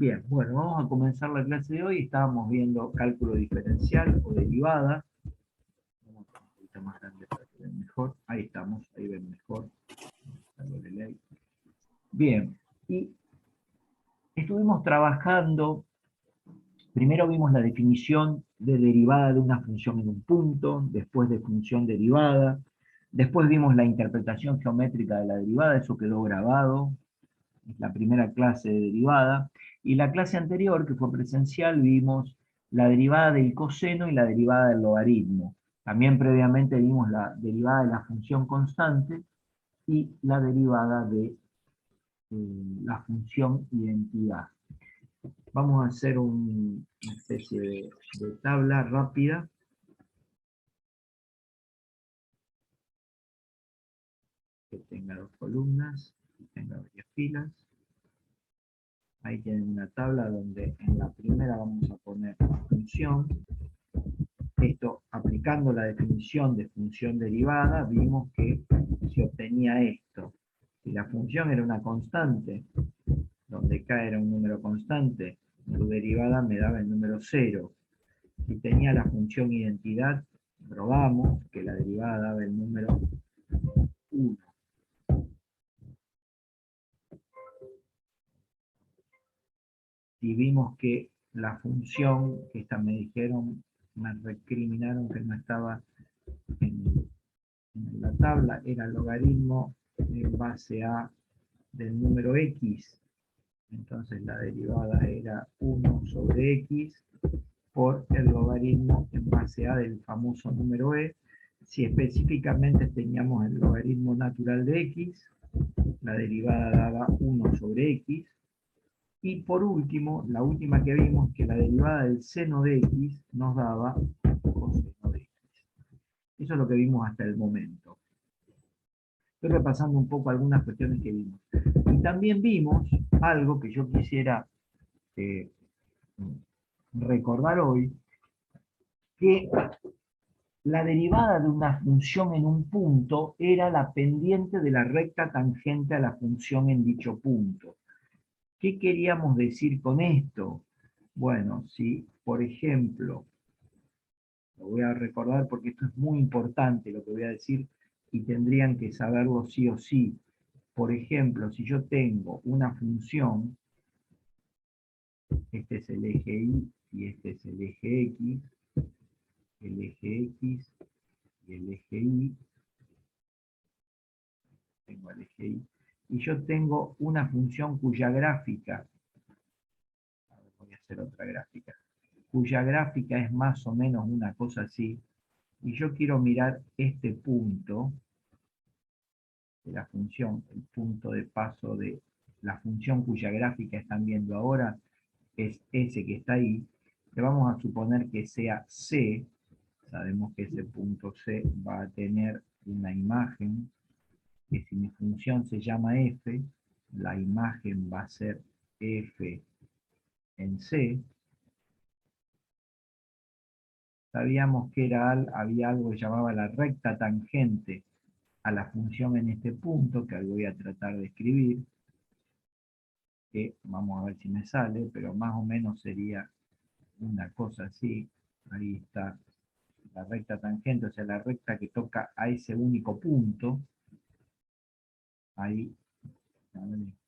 Bien, bueno, vamos a comenzar la clase de hoy. Estábamos viendo cálculo diferencial o derivada. Vamos a poner un poquito más grande para que vean mejor. Ahí estamos, ahí ven mejor. Bien, y estuvimos trabajando. Primero vimos la definición de derivada de una función en un punto, después de función derivada, después vimos la interpretación geométrica de la derivada, eso quedó grabado, es la primera clase de derivada, y la clase anterior, que fue presencial, vimos la derivada del coseno y la derivada del logaritmo. También previamente vimos la derivada de la función constante y la derivada de la función identidad. Vamos a hacer una especie de tabla rápida. Que tenga dos columnas, que tenga varias filas. Ahí tienen una tabla donde en la primera vamos a poner la función. Esto, aplicando la definición de función derivada, vimos que se obtenía esto. Si la función era una constante, donde k era un número constante, su derivada me daba el número 0. Si tenía la función identidad, probamos que la derivada daba el número 1. Si vimos que la función, que esta me dijeron, me recriminaron que no estaba en la tabla, era el logaritmo en base a del número x, entonces la derivada era 1 sobre x por el logaritmo en base a del famoso número e. Si específicamente teníamos el logaritmo natural de x, la derivada daba 1 sobre x. Y por último, la última que vimos, que la derivada del seno de x nos daba coseno de x. Eso es lo que vimos hasta el momento. Estoy repasando un poco algunas cuestiones que vimos. Y también vimos algo que yo quisiera recordar hoy, que la derivada de una función en un punto era la pendiente de la recta tangente a la función en dicho punto. ¿Qué queríamos decir con esto? Bueno, si, por ejemplo, lo voy a recordar porque esto es muy importante lo que voy a decir y tendrían que saberlo sí o sí. Por ejemplo, si yo tengo una función, este es el eje Y y este es el eje X y el eje Y, tengo el eje Y, y yo tengo una función cuya gráfica, voy a hacer otra gráfica, cuya gráfica es más o menos una cosa así, y yo quiero mirar este punto de la función, el punto de paso de la función cuya gráfica están viendo ahora, es ese que está ahí, le vamos a suponer que sea C. Sabemos que ese punto C va a tener una imagen, que si mi función se llama f, la imagen va a ser f en C. Sabíamos que había algo que llamaba la recta tangente a la función en este punto, que voy a tratar de escribir, que vamos a ver si me sale, pero más o menos sería una cosa así. Ahí está la recta tangente, o sea, la recta que toca a ese único punto. Ahí,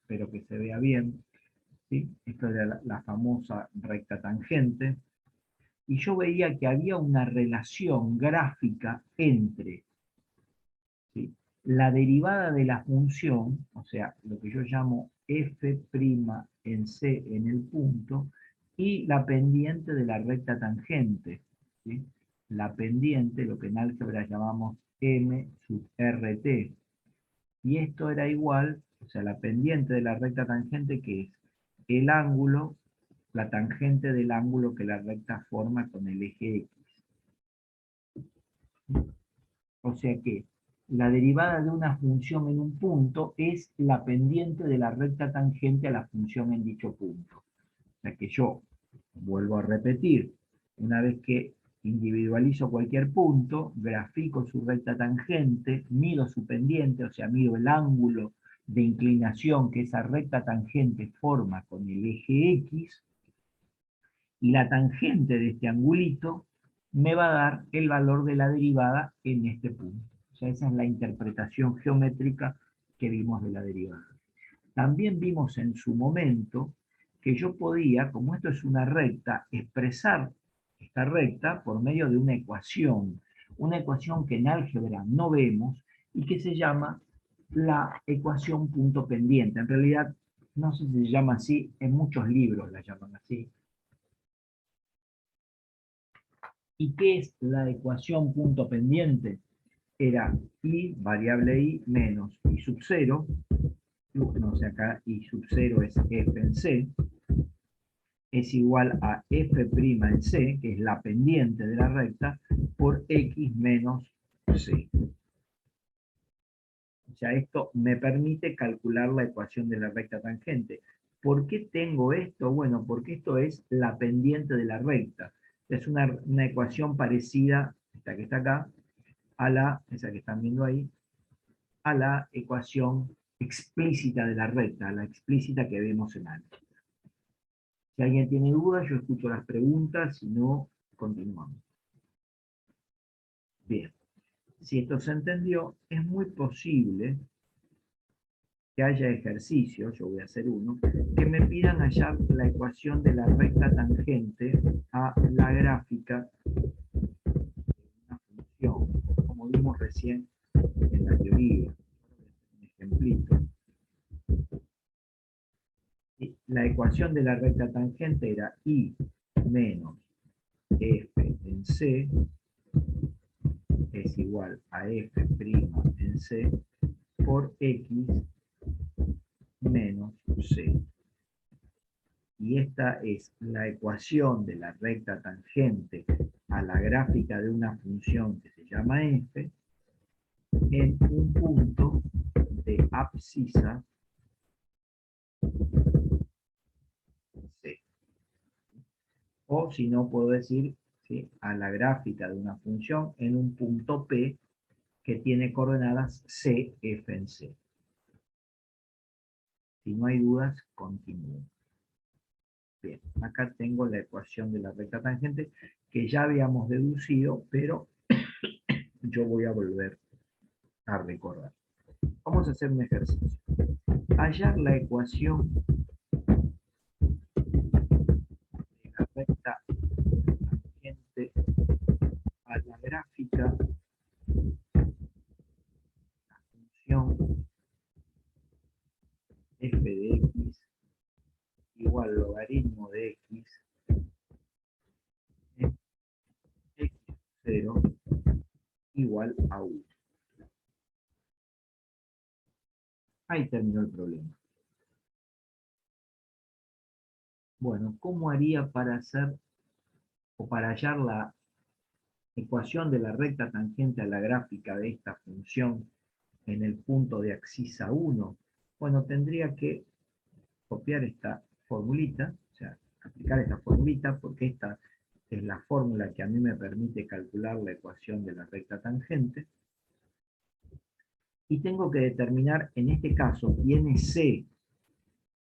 espero que se vea bien. ¿Sí? Esto era la famosa recta tangente. Y yo veía que había una relación gráfica entre, ¿sí?, la derivada de la función, o sea, lo que yo llamo f' en C en el punto, y la pendiente de la recta tangente. ¿Sí? La pendiente, lo que en álgebra llamamos m sub rt. Y esto era igual, o sea, la pendiente de la recta tangente, que es el ángulo, la tangente del ángulo que la recta forma con el eje X. O sea que la derivada de una función en un punto es la pendiente de la recta tangente a la función en dicho punto. O sea que yo, vuelvo a repetir, una vez que individualizo cualquier punto, grafico su recta tangente, mido su pendiente, o sea, mido el ángulo de inclinación que esa recta tangente forma con el eje X, y la tangente de este angulito me va a dar el valor de la derivada en este punto. O sea, esa es la interpretación geométrica que vimos de la derivada. También vimos en su momento que yo podía, como esto es una recta, expresar esta recta por medio de una ecuación que en álgebra no vemos y que se llama la ecuación punto pendiente. En realidad, no sé si se llama así, en muchos libros la llaman así. ¿Y qué es la ecuación punto pendiente? Era y, variable y, menos y sub 0, no sé acá, y sub 0 es f en c, es igual a f' en c, que es la pendiente de la recta, por x menos c. O sea, esto me permite calcular la ecuación de la recta tangente. ¿Por qué tengo esto? Bueno, porque esto es la pendiente de la recta. Es una ecuación parecida, esta que está acá, a esa que están viendo ahí, a la ecuación explícita de la recta, a la explícita que vemos en álgebra. Si alguien tiene dudas, yo escucho las preguntas, si no, continuamos. Bien, si esto se entendió, es muy posible que haya ejercicios, yo voy a hacer uno, que me pidan hallar la ecuación de la recta tangente a la gráfica de una función, como vimos recién en la teoría. Un ejemplito. La ecuación de la recta tangente era I menos F en C es igual a F' en C por X menos C. Y esta es la ecuación de la recta tangente a la gráfica de una función que se llama F en un punto de abscisa C. O si no, puedo decir, ¿sí?, a la gráfica de una función en un punto P que tiene coordenadas C, F en C. Si no hay dudas, continúo. Bien, acá tengo la ecuación de la recta tangente que ya habíamos deducido, pero yo voy a volver a recordar. Vamos a hacer un ejercicio. Hallar la ecuación de la recta tangente a la gráfica de la función f de x igual logaritmo de x en x0 igual a 1. Ahí terminó el problema. Bueno, ¿cómo haría para hacer o para hallar la ecuación de la recta tangente a la gráfica de esta función en el punto de abscisa 1? Bueno, tendría que copiar esta formulita, o sea, aplicar esta formulita, porque esta es la fórmula que a mí me permite calcular la ecuación de la recta tangente. Y tengo que determinar, en este caso, quién es C.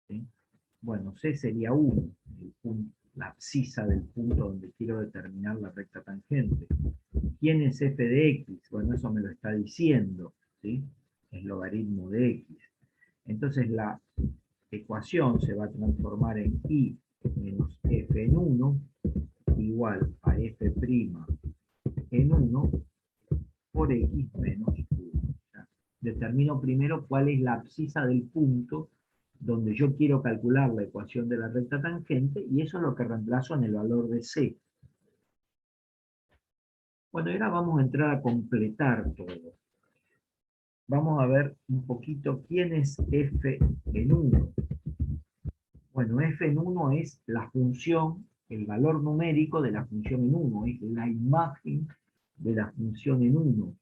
¿Sí? Bueno, C sería 1, la abscisa del punto donde quiero determinar la recta tangente. ¿Quién es f de x? Bueno, eso me lo está diciendo, ¿sí? Es logaritmo de x. Entonces la ecuación se va a transformar en i menos f en 1 igual a f' en 1 por x menos 1. Determino primero cuál es la abscisa del punto donde yo quiero calcular la ecuación de la recta tangente, y eso es lo que reemplazo en el valor de C. Bueno, ahora vamos a entrar a completar todo. Vamos a ver un poquito quién es f en 1. Bueno, f en 1 es la función, el valor numérico de la función en 1, es la imagen de la función en 1.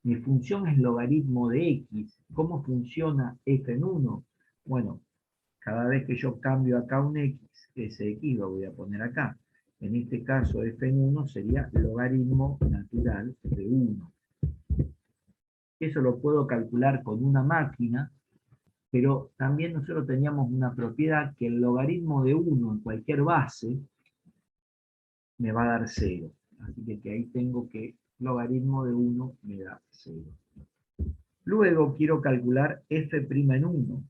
Mi función es logaritmo de x. ¿Cómo funciona f en 1? Bueno, cada vez que yo cambio acá un x, ese x lo voy a poner acá. En este caso, f en 1 sería logaritmo natural de 1. Eso lo puedo calcular con una máquina, pero también nosotros teníamos una propiedad que el logaritmo de 1 en cualquier base me va a dar 0. Así que ahí tengo que logaritmo de 1 me da 0. Luego quiero calcular f' en 1.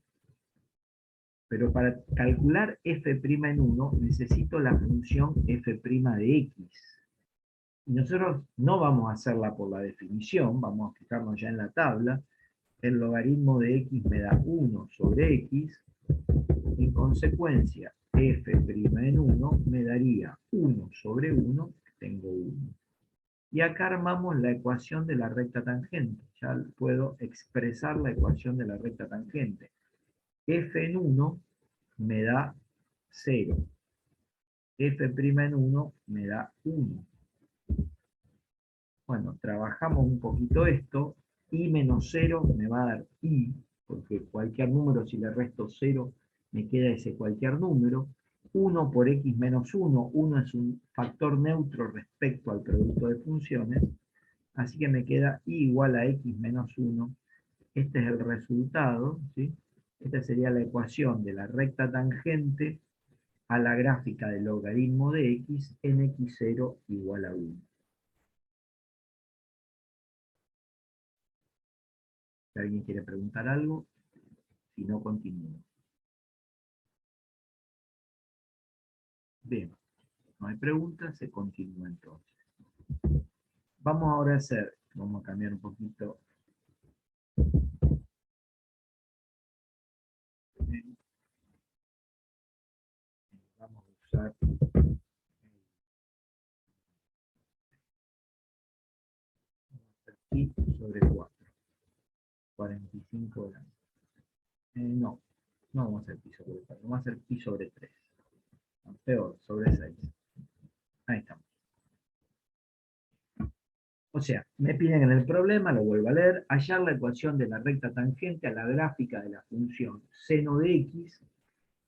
Pero para calcular f' en 1 necesito la función f' de x. Y nosotros no vamos a hacerla por la definición, vamos a fijarnos ya en la tabla. El logaritmo de x me da 1 sobre x. En consecuencia, f' en 1 me daría 1 sobre 1, tengo 1. Y acá armamos la ecuación de la recta tangente. Ya puedo expresar la ecuación de la recta tangente. F en 1 me da 0. F' en 1 me da 1. Bueno, trabajamos un poquito esto. I menos 0 me va a dar I, porque cualquier número, si le resto 0, me queda ese cualquier número. 1 por x menos 1. 1 es un factor neutro respecto al producto de funciones. Así que me queda I igual a x menos 1. Este es el resultado, ¿sí? Esta sería la ecuación de la recta tangente a la gráfica del logaritmo de x en x0 igual a 1. Si alguien quiere preguntar algo, si no, continúo. Bien, no hay preguntas, se continúa entonces. Vamos ahora a hacer, vamos a cambiar un poquito. Vamos a usar pi sobre 4, 45 gramos. No, no vamos a hacer pi sobre 4, vamos a hacer pi sobre 3. No, peor, sobre 6. Ahí estamos. O sea, me piden en el problema, lo vuelvo a leer, hallar la ecuación de la recta tangente a la gráfica de la función seno de x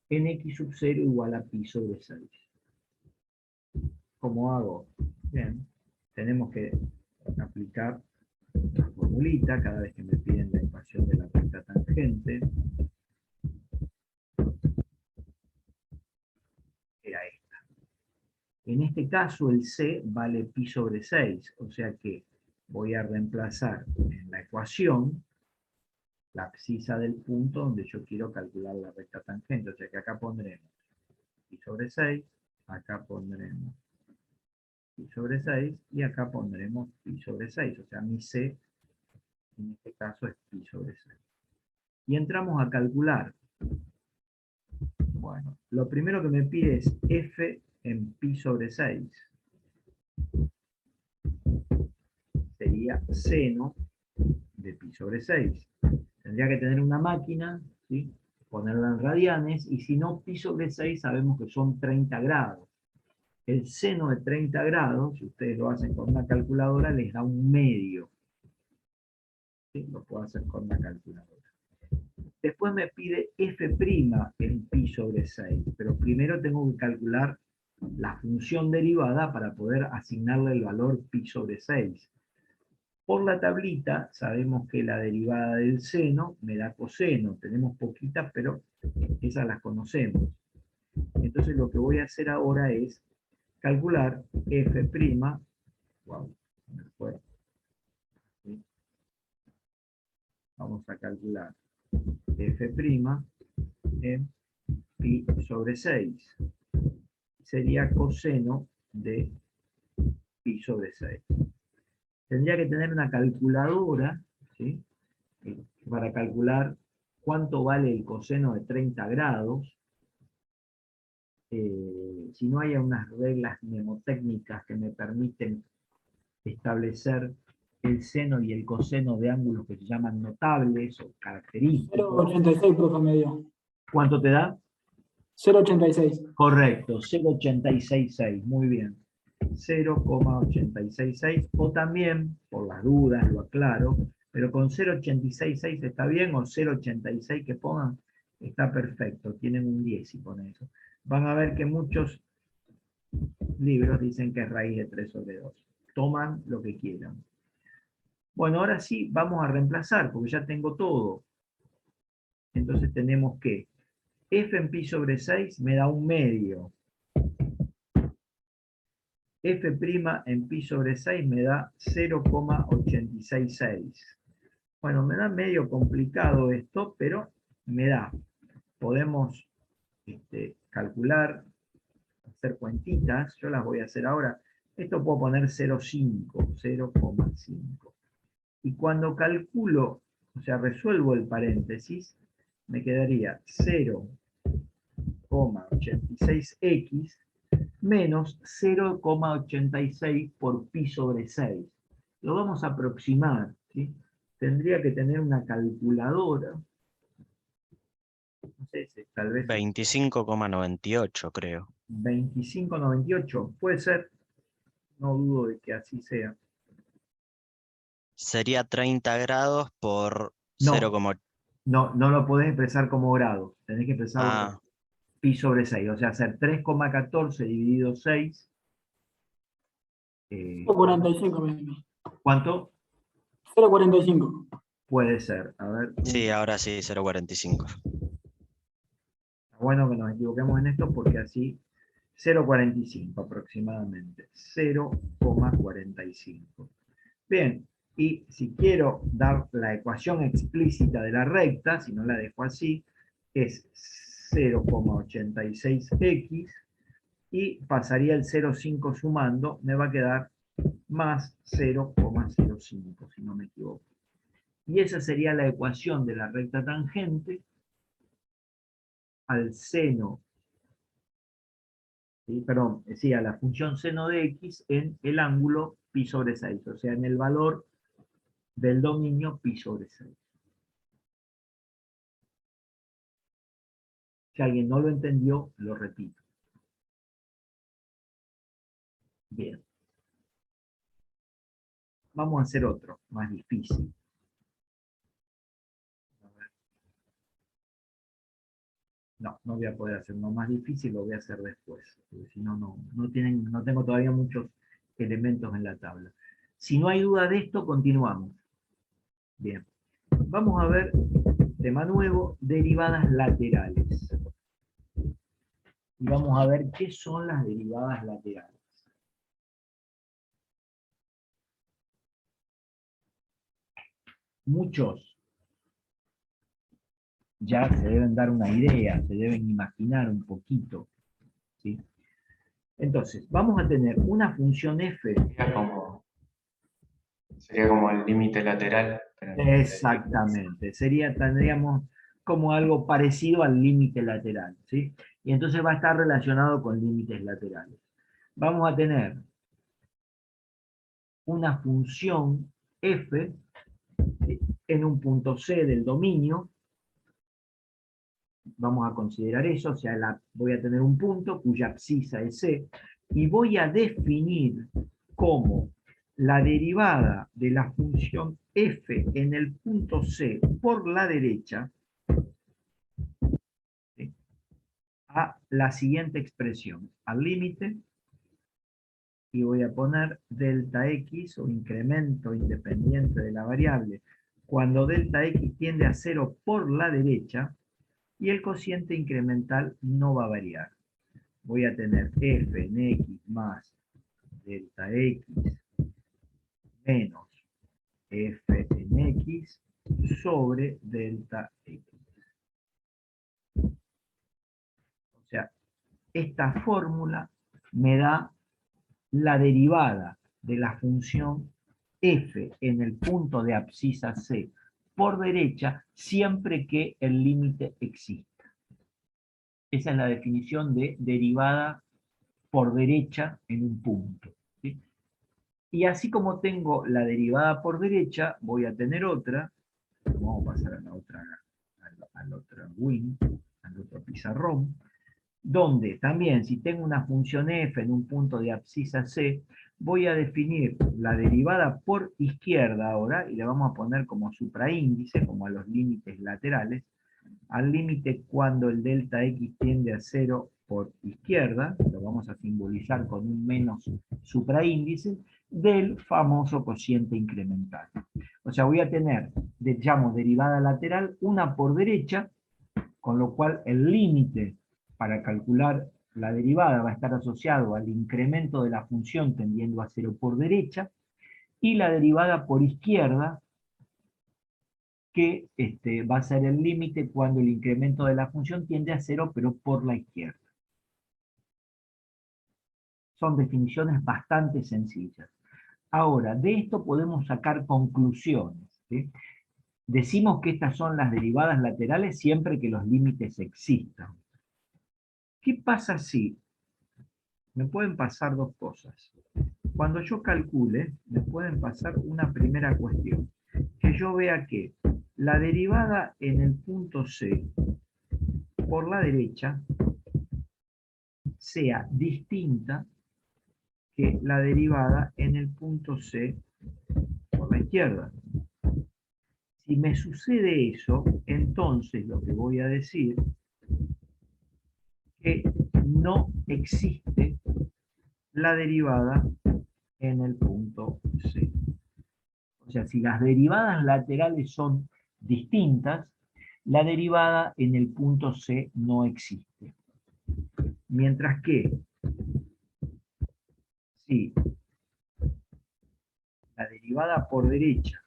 en x sub 0 igual a pi sobre 6. ¿Cómo hago? Bien, tenemos que aplicar la formulita cada vez que me piden la ecuación de la recta tangente. Era esta. En este caso el c vale pi sobre 6, o sea que voy a reemplazar en la ecuación la abscisa del punto donde yo quiero calcular la recta tangente. O sea que acá pondremos pi sobre 6, acá pondremos pi sobre 6 y acá pondremos pi sobre 6. O sea, mi c en este caso es pi sobre 6. Y entramos a calcular. Bueno, lo primero que me pide es f en pi sobre 6. Sería seno de pi sobre 6. Tendría que tener una máquina, ¿sí? Ponerla en radianes, y si no, pi sobre 6 sabemos que son 30 grados. El seno de 30 grados, si ustedes lo hacen con una calculadora, les da un medio. ¿Sí? Lo puedo hacer con una calculadora. Después me pide f' en pi sobre 6, pero primero tengo que calcular la función derivada para poder asignarle el valor pi sobre 6. Por la tablita sabemos que la derivada del seno me da coseno. Tenemos poquitas, pero esas las conocemos. Entonces lo que voy a hacer ahora es calcular f', wow, me fue. ¿Sí? Vamos a calcular f' en pi sobre 6. Sería coseno de pi sobre 6. Tendría que tener una calculadora, ¿sí? Para calcular cuánto vale el coseno de 30 grados. Si no hay unas reglas mnemotécnicas que me permiten establecer el seno y el coseno de ángulos que se llaman notables o característicos. 0,86, profe, me dio. ¿Cuánto te da? 0,86. Correcto, 0,866, muy bien. 0,866, o también, por las dudas, lo aclaro, pero con 0,866 está bien, o 0,86 que pongan, está perfecto, tienen un 10 y con eso. Van a ver que muchos libros dicen que es raíz de 3 sobre 2. Toman lo que quieran. Bueno, ahora sí, vamos a reemplazar, porque ya tengo todo. Entonces tenemos que f en pi sobre 6 me da 1/2. f' en pi sobre 6 me da 0,866. Bueno, me da medio complicado esto, pero me da. Podemos calcular, hacer cuentitas, yo las voy a hacer ahora. Esto puedo poner 0,5, 0,5. Y cuando calculo, o sea, resuelvo el paréntesis, me quedaría 0,86x menos 0,86 por pi sobre 6. Lo vamos a aproximar, ¿sí? Tendría que tener una calculadora. No sé, tal vez 25,98 creo. 25,98. Puede ser, no dudo de que así sea. Sería 30 grados por No, 0,8. no lo podés expresar como grado. Tenés que expresarlo como Ah, pi sobre 6. O sea, hacer 3,14 dividido 6. 0,45 me dio. ¿Cuánto? 0,45. Puede ser. A ver. sí, ahora sí, 0,45. Está bueno que nos equivoquemos en esto porque así 0,45 aproximadamente. 0,45. Bien, y si quiero dar la ecuación explícita de la recta, si no la dejo así, es 0,86x y pasaría el 0,5 sumando, me va a quedar más 0,05, si no me equivoco. Y esa sería la ecuación de la recta tangente al seno, ¿sí? Perdón, sí, a la función seno de x en el ángulo pi sobre 6, o sea, en el valor del dominio pi sobre 6. Si alguien no lo entendió, lo repito. Bien. Vamos a hacer otro, más difícil. No voy a poder hacer uno más difícil, lo voy a hacer después. Porque si no, no tengo todavía muchos elementos en la tabla. Si no hay duda de esto, continuamos. Bien. Vamos a ver, tema nuevo, derivadas laterales. Y vamos a ver qué son las derivadas laterales. Muchos ya se deben dar una idea, se deben imaginar un poquito, ¿sí? Entonces, vamos a tener una función f. Sería como el límite lateral. Exactamente, tendríamos como algo parecido al límite lateral, ¿sí? Y entonces va a estar relacionado con límites laterales. Vamos a tener una función f, ¿sí?, en un punto C del dominio. Vamos a considerar eso, o sea, voy a tener un punto cuya abscisa es C, y voy a definir como la derivada de la función f en el punto C por la derecha, ¿sí?, a la siguiente expresión, al límite, y voy a poner delta x o incremento independiente de la variable, cuando delta x tiende a 0 por la derecha, y el cociente incremental no va a variar. Voy a tener f en x más delta x menos f en x sobre delta x. O sea, esta fórmula me da la derivada de la función f en el punto de abscisa C por derecha siempre que el límite exista. Esa es la definición de derivada por derecha en un punto, ¿sí? Y así como tengo la derivada por derecha, voy a tener otra. Vamos a pasar a la otra, al otro win, al otro pizarrón, donde también si tengo una función f en un punto de abscisa C, voy a definir la derivada por izquierda ahora, y le vamos a poner como supraíndice, como a los límites laterales, al límite cuando el delta x tiende a 0 por izquierda, lo vamos a simbolizar con un menos supraíndice, del famoso cociente incremental. O sea, voy a tener, llamo derivada lateral, una por derecha, con lo cual el límite para calcular la derivada va a estar asociado al incremento de la función tendiendo a 0 por derecha, y la derivada por izquierda, que va a ser el límite cuando el incremento de la función tiende a 0, pero por la izquierda. Son definiciones bastante sencillas. Ahora, de esto podemos sacar conclusiones, ¿sí? Decimos que estas son las derivadas laterales siempre que los límites existan. ¿Qué pasa si me pueden pasar dos cosas? Cuando yo calcule, me pueden pasar una primera cuestión. Que yo vea que la derivada en el punto C por la derecha sea distinta que la derivada en el punto C por la izquierda. Si me sucede eso, entonces lo que voy a decir es que no existe la derivada en el punto C. O sea, si las derivadas laterales son distintas, la derivada en el punto C no existe. Mientras que, si la derivada por derecha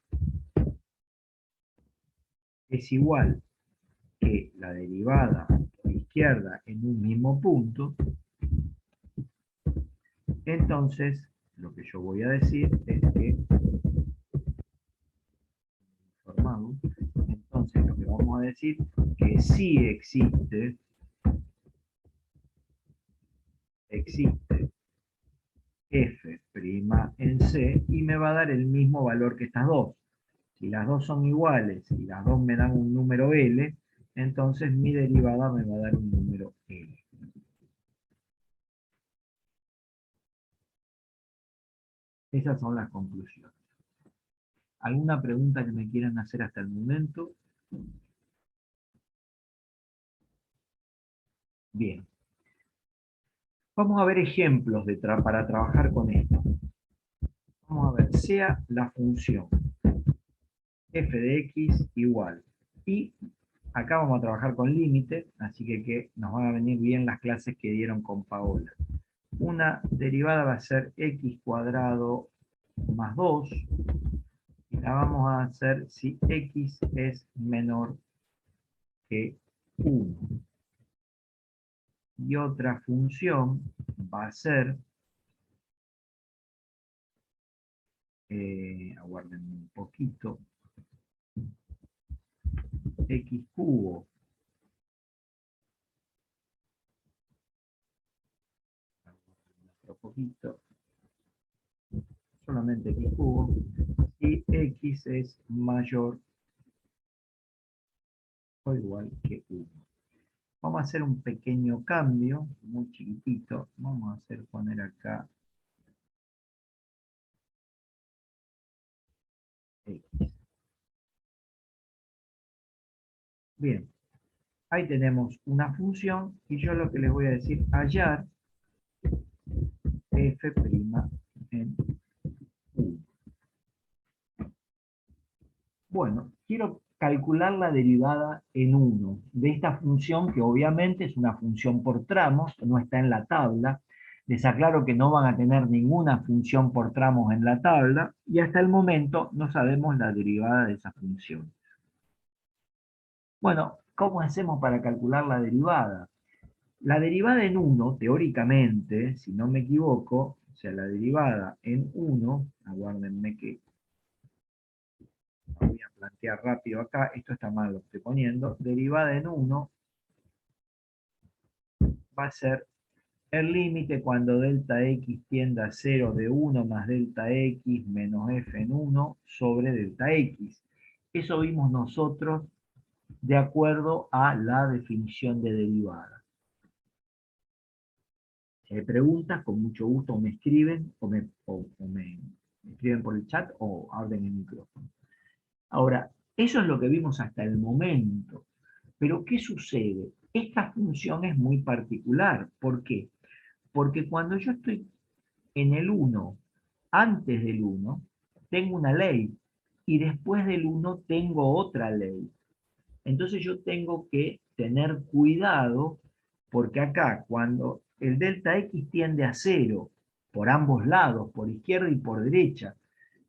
es igual que la derivada por izquierda en un mismo punto, entonces lo que yo voy a decir es que entonces lo que vamos a decir que sí existe f' en C y me va a dar el mismo valor que estas dos. Si las dos son iguales y las dos me dan un número L, entonces mi derivada me va a dar un número L. Esas son las conclusiones. ¿Alguna pregunta que me quieran hacer hasta el momento? Bien. Vamos a ver ejemplos para trabajar con esto. Vamos a ver, sea la función f de x igual. Y acá vamos a trabajar con límite, así que nos van a venir bien las clases que dieron con Paola. Una derivada va a ser x cuadrado más 2, y la vamos a hacer si x es menor que 1. Y otra función va a ser, aguárdenme un poquito, x cubo otro poquito, solamente x cubo, y x es mayor o igual que 1. Vamos a hacer un pequeño cambio, muy chiquitito. Vamos a poner acá x. Bien, ahí tenemos una función y yo lo que les voy a decir, hallar f' en 1. Bueno, quiero calcular la derivada en 1 de esta función, que obviamente es una función por tramos, no está en la tabla. Les aclaro que no van a tener ninguna función por tramos en la tabla, y hasta el momento no sabemos la derivada de esa función. Bueno, ¿cómo hacemos para calcular la derivada? La derivada en 1, teóricamente, si no me equivoco, o sea, la derivada en 1, aguárdenme que voy a plantear rápido acá, esto está mal lo que estoy poniendo, derivada en 1 va a ser el límite cuando delta x tiende a 0 de 1 más delta x menos f en 1 sobre delta x. Eso vimos nosotros de acuerdo a la definición de derivada. Si hay preguntas, con mucho gusto me escriben o me escriben por el chat o abren el micrófono. Ahora, eso es lo que vimos hasta el momento. Pero ¿qué sucede? Esta función es muy particular. ¿Por qué? Porque cuando yo estoy en el 1, antes del 1, tengo una ley. Y después del 1 tengo otra ley. Entonces yo tengo que tener cuidado, porque acá cuando el delta X tiende a 0, por ambos lados, por izquierda y por derecha,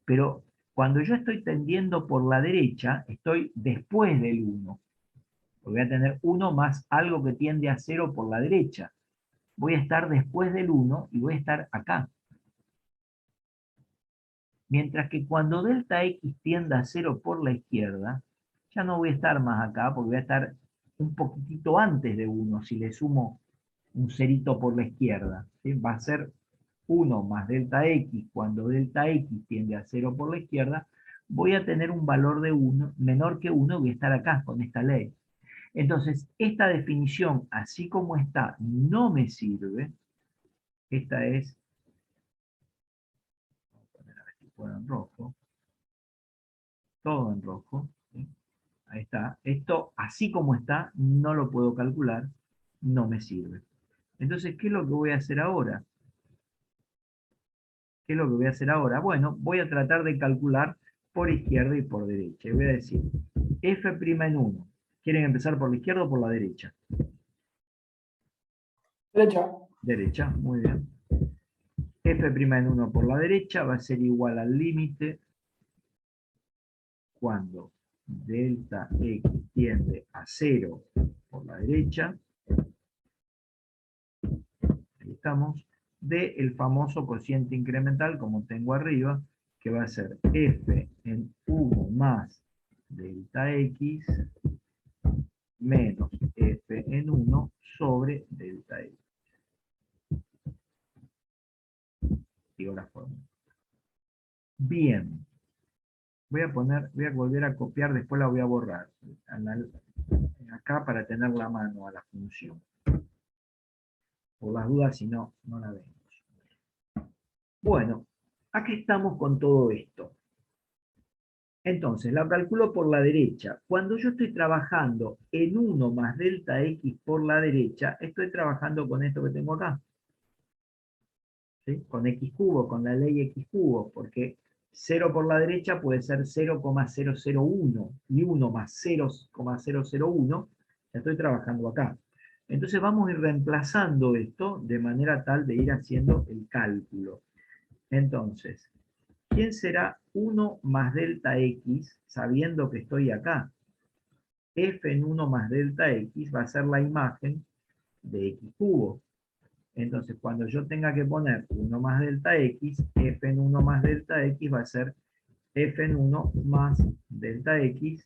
pero cuando yo estoy tendiendo por la derecha, estoy después del 1. Voy a tener 1 más algo que tiende a 0 por la derecha. Voy a estar después del 1 y voy a estar acá. Mientras que cuando delta X tienda a 0 por la izquierda, ya no voy a estar más acá, porque voy a estar un poquitito antes de 1, si le sumo un cerito por la izquierda. ¿Sí? Va a ser 1 más delta X, cuando delta X tiende a 0 por la izquierda, voy a tener un valor de 1, menor que 1, voy a estar acá con esta ley. Entonces, esta definición, así como está, no me sirve. Esta es, vamos a poner a ver si puedo en rojo, todo en rojo, ¿sí? Ahí está. Esto, así como está, no lo puedo calcular, no me sirve. Entonces, ¿qué es lo que voy a hacer ahora? ¿Qué es lo que voy a hacer ahora? Bueno, voy a tratar de calcular por izquierda y por derecha. Y voy a decir, f' en 1. ¿Quieren empezar por la izquierda o por la derecha? Derecha. Derecha, muy bien. F' en 1 por la derecha va a ser igual al límite cuando delta X tiende a 0 por la derecha. Ahí estamos. De el famoso cociente incremental, como tengo arriba, que va a ser f en 1 más delta X menos f en 1 sobre delta X. Digo la fórmula. Bien. Voy a volver a copiar, después la voy a borrar. Acá para tener la mano a la función. Por las dudas, si no, no la vemos. Bueno, aquí estamos con todo esto. Entonces, la calculo por la derecha. Cuando yo estoy trabajando en 1 más delta X por la derecha, estoy trabajando con esto que tengo acá. ¿Sí? Con X cubo, con la ley X cubo, porque 0 por la derecha puede ser 0,001 y 1 más 0,001, ya estoy trabajando acá. Entonces vamos a ir reemplazando esto de manera tal de ir haciendo el cálculo. Entonces, ¿quién será 1 más delta X sabiendo que estoy acá? F en 1 más delta X va a ser la imagen de X cubo. Entonces, cuando yo tenga que poner 1 más delta X, F en 1 más delta X va a ser F en 1 más delta X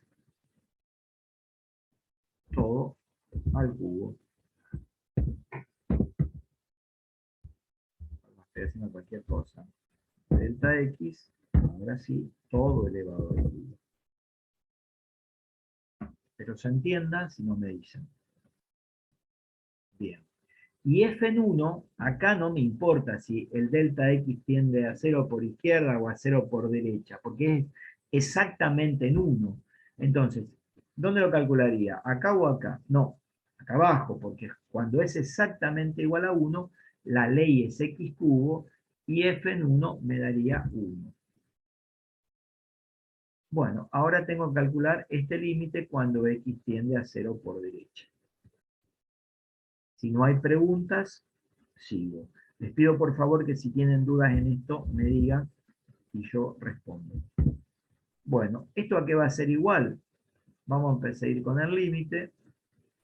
todo al cubo. Estoy haciendo cualquier cosa. Delta X, ahora sí, todo elevado al cubo. Pero se entienda si no me dicen. Bien. Y f en 1, acá no me importa si el delta X tiende a 0 por izquierda o a 0 por derecha, porque es exactamente en 1. Entonces, ¿dónde lo calcularía? ¿Acá o acá? No, acá abajo, porque cuando es exactamente igual a 1, la ley es X cubo y f en 1 me daría 1. Bueno, ahora tengo que calcular este límite cuando X tiende a 0 por derecha. Si no hay preguntas, sigo. Les pido por favor que si tienen dudas en esto, me digan y yo respondo. Bueno, ¿esto a qué va a ser igual? Vamos a empezar a ir con el límite.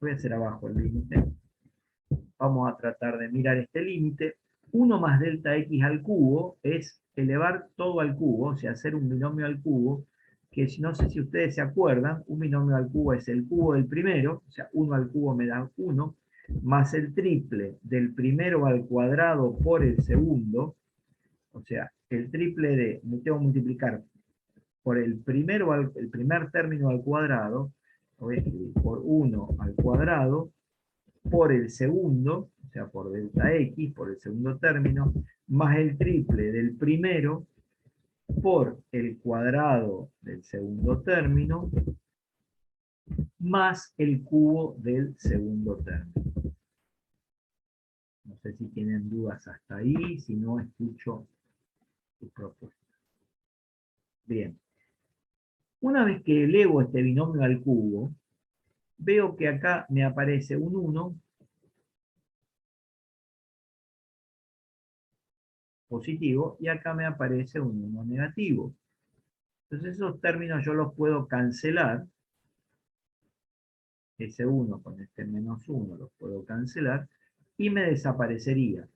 Voy a hacer abajo el límite. Vamos a tratar de mirar este límite. 1 más delta X al cubo es elevar todo al cubo, o sea, hacer un binomio al cubo, que no sé si ustedes se acuerdan, un binomio al cubo es el cubo del primero, o sea, 1 al cubo me da 1, más el triple del primero al cuadrado por el segundo, o sea, el triple de, me tengo que multiplicar por el primer término al cuadrado, voy a escribir por 1 al cuadrado, por el segundo, o sea, por delta X, por el segundo término, más el triple del primero, por el cuadrado del segundo término, más el cubo del segundo término. No sé si tienen dudas hasta ahí, si no escucho su propuesta. Bien. Una vez que elevo este binomio al cubo, veo que acá me aparece un 1 positivo y acá me aparece un 1 negativo. Entonces esos términos yo los puedo cancelar. Ese 1 con este menos 1 los puedo cancelar y me desaparecería.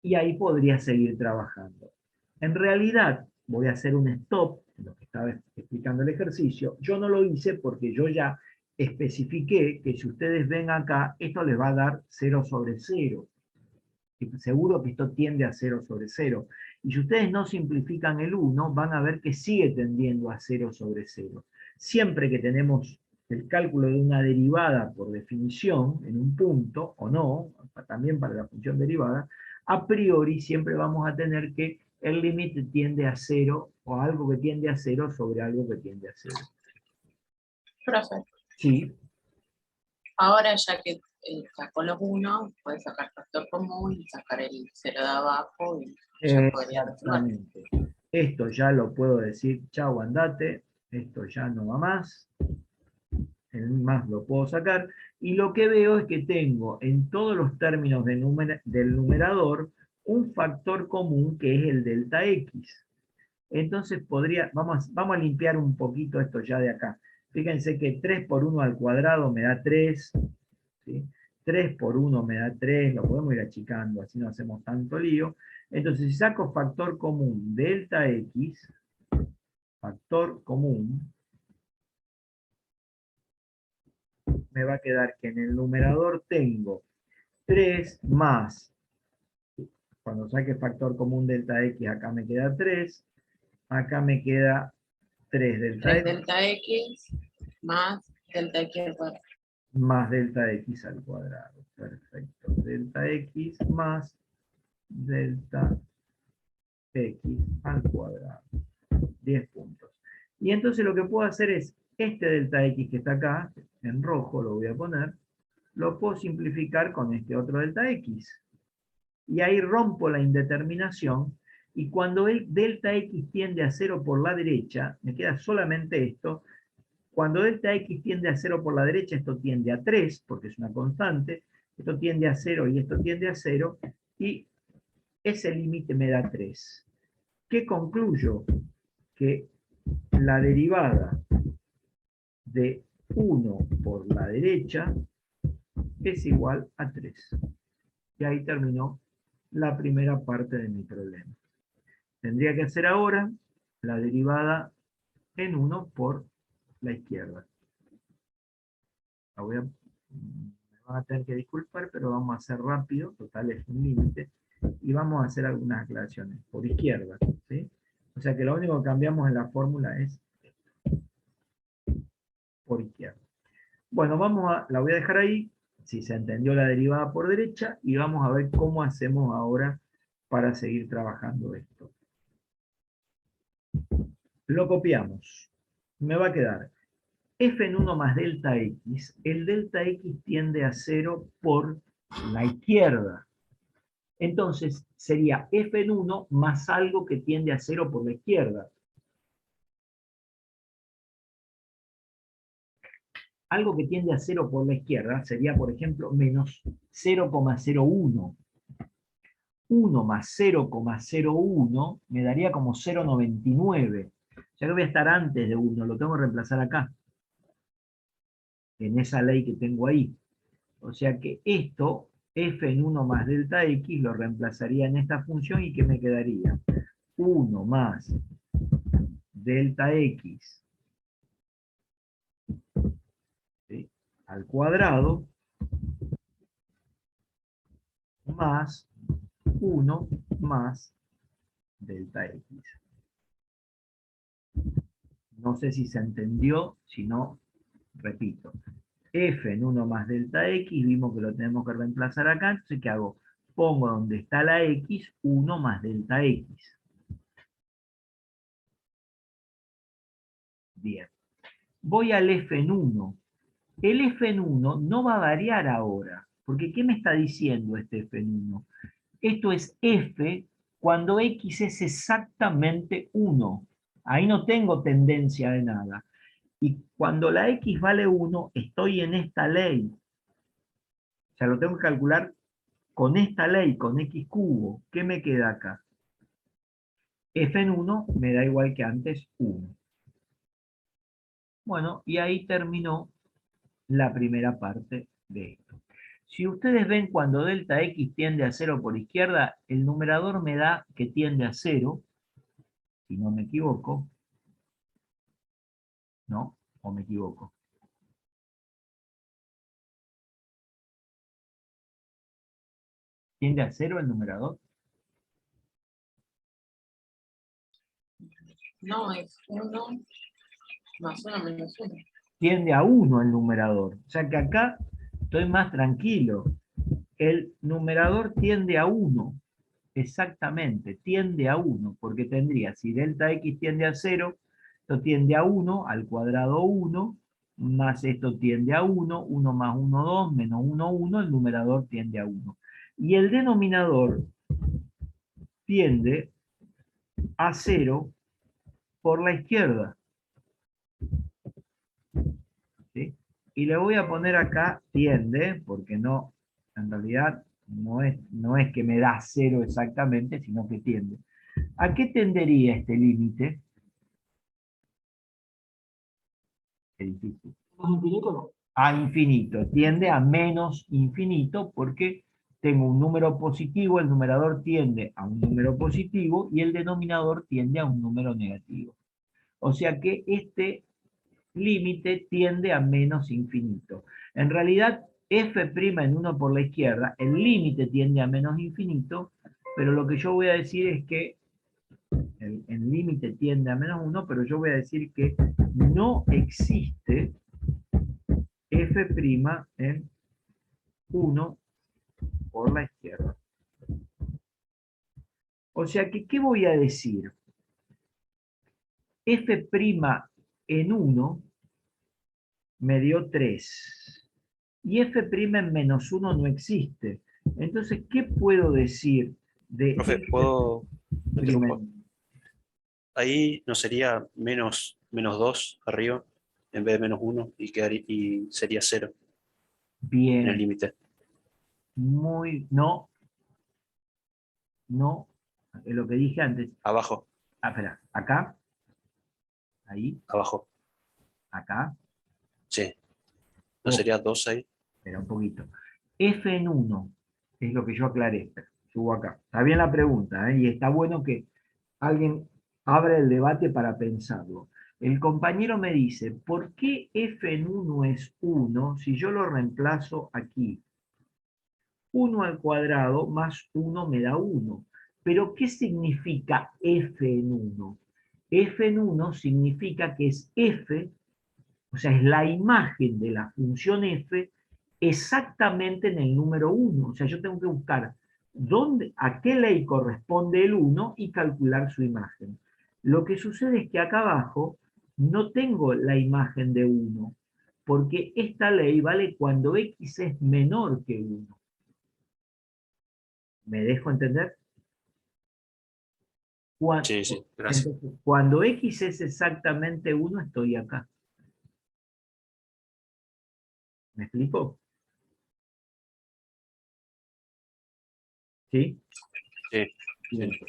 Y ahí podría seguir trabajando. En realidad, voy a hacer un stop, en lo que estaba explicando el ejercicio. Yo no lo hice porque yo ya especifiqué que si ustedes ven acá, esto les va a dar 0 sobre 0. Seguro que esto tiende a 0 sobre 0. Y si ustedes no simplifican el 1, van a ver que sigue tendiendo a 0 sobre 0. Siempre que tenemos el cálculo de una derivada por definición, en un punto, o no, también para la función derivada, a priori siempre vamos a tener que el límite tiende a 0, o algo que tiende a 0 sobre algo que tiende a 0. Profe, Sí, ahora ya que sacó los 1, puede sacar factor común y sacar el 0 de abajo y ya podría resolver. exactamente. Esto ya lo puedo decir, chau, andate, esto ya no va más. El más lo puedo sacar, y lo que veo es que tengo en todos los términos del numerador un factor común que es el delta x. Entonces vamos a limpiar un poquito esto ya de acá. Fíjense que 3 por 1 al cuadrado me da 3, ¿sí? 3 por 1 me da 3, lo podemos ir achicando, así no hacemos tanto lío. Entonces si saco factor común delta x, factor común, me va a quedar que en el numerador tengo 3 más, cuando saque factor común delta x, acá me queda 3, acá me queda 3 delta 3 x, delta x más delta x al cuadrado. más delta x al cuadrado. Perfecto. Delta x más delta x al cuadrado. 10 puntos. Y entonces lo que puedo hacer es, este delta x que está acá, en rojo lo voy a poner, lo puedo simplificar con este otro delta x. Y ahí rompo la indeterminación, y cuando el delta x tiende a 0 por la derecha, me queda solamente esto. Cuando delta x tiende a 0 por la derecha, esto tiende a 3, porque es una constante, esto tiende a 0 y esto tiende a 0, y ese límite me da 3. ¿Qué concluyo? Que la derivada de 1 por la derecha es igual a 3. Y ahí terminó la primera parte de mi problema. Tendría que hacer ahora la derivada en 1 por la izquierda. Me van a tener que disculpar, pero vamos a hacer rápido, total es un límite, y vamos a hacer algunas aclaraciones por izquierda, ¿sí? O sea que lo único que cambiamos en la fórmula es por izquierda. Bueno, la voy a dejar ahí, si se entendió la derivada por derecha, y vamos a ver cómo hacemos ahora para seguir trabajando esto. Lo copiamos. Me va a quedar f en 1 más delta x. El delta x tiende a 0 por la izquierda. Entonces sería f en 1 más algo que tiende a 0 por la izquierda. Algo que tiende a 0 por la izquierda sería, por ejemplo, menos 0,01. 1 más 0,01 me daría como 0,99. Ya que voy a estar antes de 1, lo tengo que reemplazar acá, en esa ley que tengo ahí. O sea que esto, f en 1 más delta x, lo reemplazaría en esta función, y que me quedaría 1 más delta x, ¿sí?, al cuadrado, más 1 más delta x. No sé si se entendió, si no, repito. F en 1 más delta x, vimos que lo tenemos que reemplazar acá, entonces ¿qué hago? Pongo donde está la x, 1 más delta x. Bien. Voy al f en 1. El f en 1 no va a variar ahora, porque ¿qué me está diciendo este f en 1? Esto es f cuando x es exactamente 1. Ahí no tengo tendencia de nada. Y cuando la x vale 1, estoy en esta ley. O sea, lo tengo que calcular con esta ley, con x cubo. ¿Qué me queda acá? F en 1 me da igual que antes 1. Bueno, y ahí terminó la primera parte de esto. Si ustedes ven cuando delta x tiende a 0 por izquierda, el numerador me da que tiende a 0, si no me equivoco. ¿No? ¿O me equivoco? ¿Tiende a 0 el numerador? No, es 1 más 1 menos 1. Tiende a 1 el numerador. O sea que acá estoy más tranquilo. El numerador tiende a 1. Exactamente, tiende a 1. Porque tendría, si delta x tiende a 0, esto tiende a 1, al cuadrado 1, más esto tiende a 1, 1 más 1, 2, menos 1, 1, el numerador tiende a 1. Y el denominador tiende a 0 por la izquierda. ¿Sí? Y le voy a poner acá tiende, porque no, en realidad no es que me da 0 exactamente, sino que tiende. ¿A qué tendería este límite? Es difícil. ¿Es infinito? A infinito, tiende a menos infinito porque tengo un número positivo, el numerador tiende a un número positivo y el denominador tiende a un número negativo. O sea que este límite tiende a menos infinito. En realidad, f' en 1 por la izquierda, el límite tiende a menos infinito, pero lo que yo voy a decir es que el límite tiende a menos 1, pero yo voy a decir que no existe f' en 1 por la izquierda. O sea que, ¿qué voy a decir? F' en 1 me dio 3. Y f' en menos 1 no existe. Entonces, ¿qué puedo decir de Profe, f' ¿puedo? Me prima interrumpo. en 1? Ahí no sería menos 2 arriba en vez de menos 1 y sería 0 en el Bien, límite. no, es lo que dije antes. Abajo, Espera, acá, ahí, abajo. acá, Sí. ¿No ojo, sería 2 ahí? espera un poquito. F en 1 es lo que yo aclaré. Espera, subo acá. Está bien la pregunta, ¿eh? Y está bueno que alguien abra el debate para pensarlo. El compañero me dice, ¿por qué f en 1 es 1 si yo lo reemplazo aquí? 1 al cuadrado más 1 me da 1. Pero ¿qué significa f en 1? F en 1 significa que es f, o sea, es la imagen de la función f exactamente en el número 1. O sea, yo tengo que buscar a qué ley corresponde el 1 y calcular su imagen. Lo que sucede es que acá abajo no tengo la imagen de 1, porque esta ley vale cuando x es menor que 1. ¿Me dejo entender? Sí, sí, gracias. Entonces, cuando x es exactamente 1, estoy acá. ¿Me explico? ¿Sí? Sí, Bien. sí.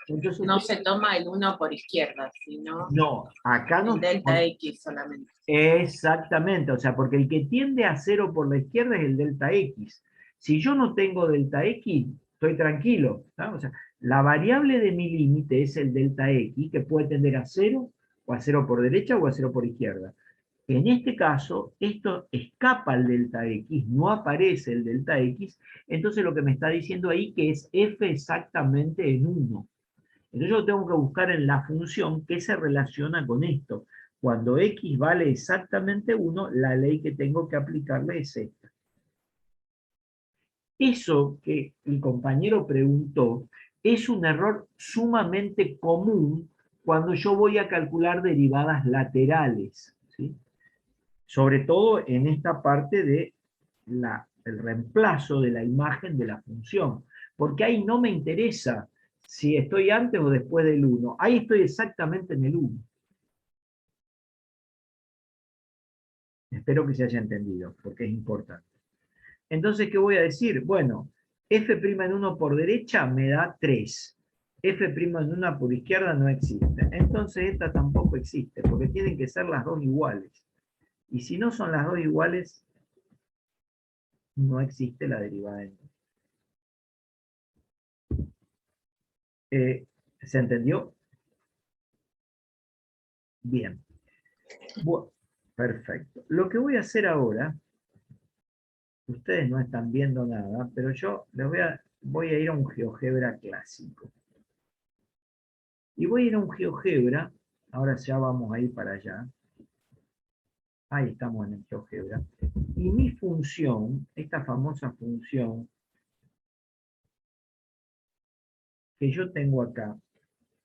Entonces, No se toma el 1 por izquierda, sino no, acá no. el delta x solamente. Exactamente, o sea, porque el que tiende a 0 por la izquierda es el delta x. Si yo no tengo delta x, estoy tranquilo. ¿Tá? O sea, la variable de mi límite es el delta x, que puede tender a 0, o a 0 por derecha, o a 0 por izquierda. En este caso, esto escapa al delta x, no aparece el delta x, entonces lo que me está diciendo ahí que es f exactamente en 1. Entonces yo tengo que buscar en la función qué se relaciona con esto. Cuando x vale exactamente 1, la ley que tengo que aplicarle es esta. Eso que el compañero preguntó es un error sumamente común cuando yo voy a calcular derivadas laterales, ¿sí? Sobre todo en esta parte de el reemplazo de la imagen de la función, porque ahí no me interesa si estoy antes o después del 1, ahí estoy exactamente en el 1. Espero que se haya entendido, porque es importante. Entonces, ¿qué voy a decir? Bueno, f' en 1 por derecha me da 3. F' en 1 por izquierda no existe. Entonces esta tampoco existe, porque tienen que ser las dos iguales. Y si no son las dos iguales, no existe la derivada de 1. ¿Se entendió? Bien. Bueno, perfecto. Lo que voy a hacer ahora, ustedes no están viendo nada, pero yo les voy a ir a un GeoGebra clásico. Y voy a ir a un GeoGebra, ahora ya vamos a ir para allá. Ahí estamos en el GeoGebra. Y mi función, esta famosa función que yo tengo acá,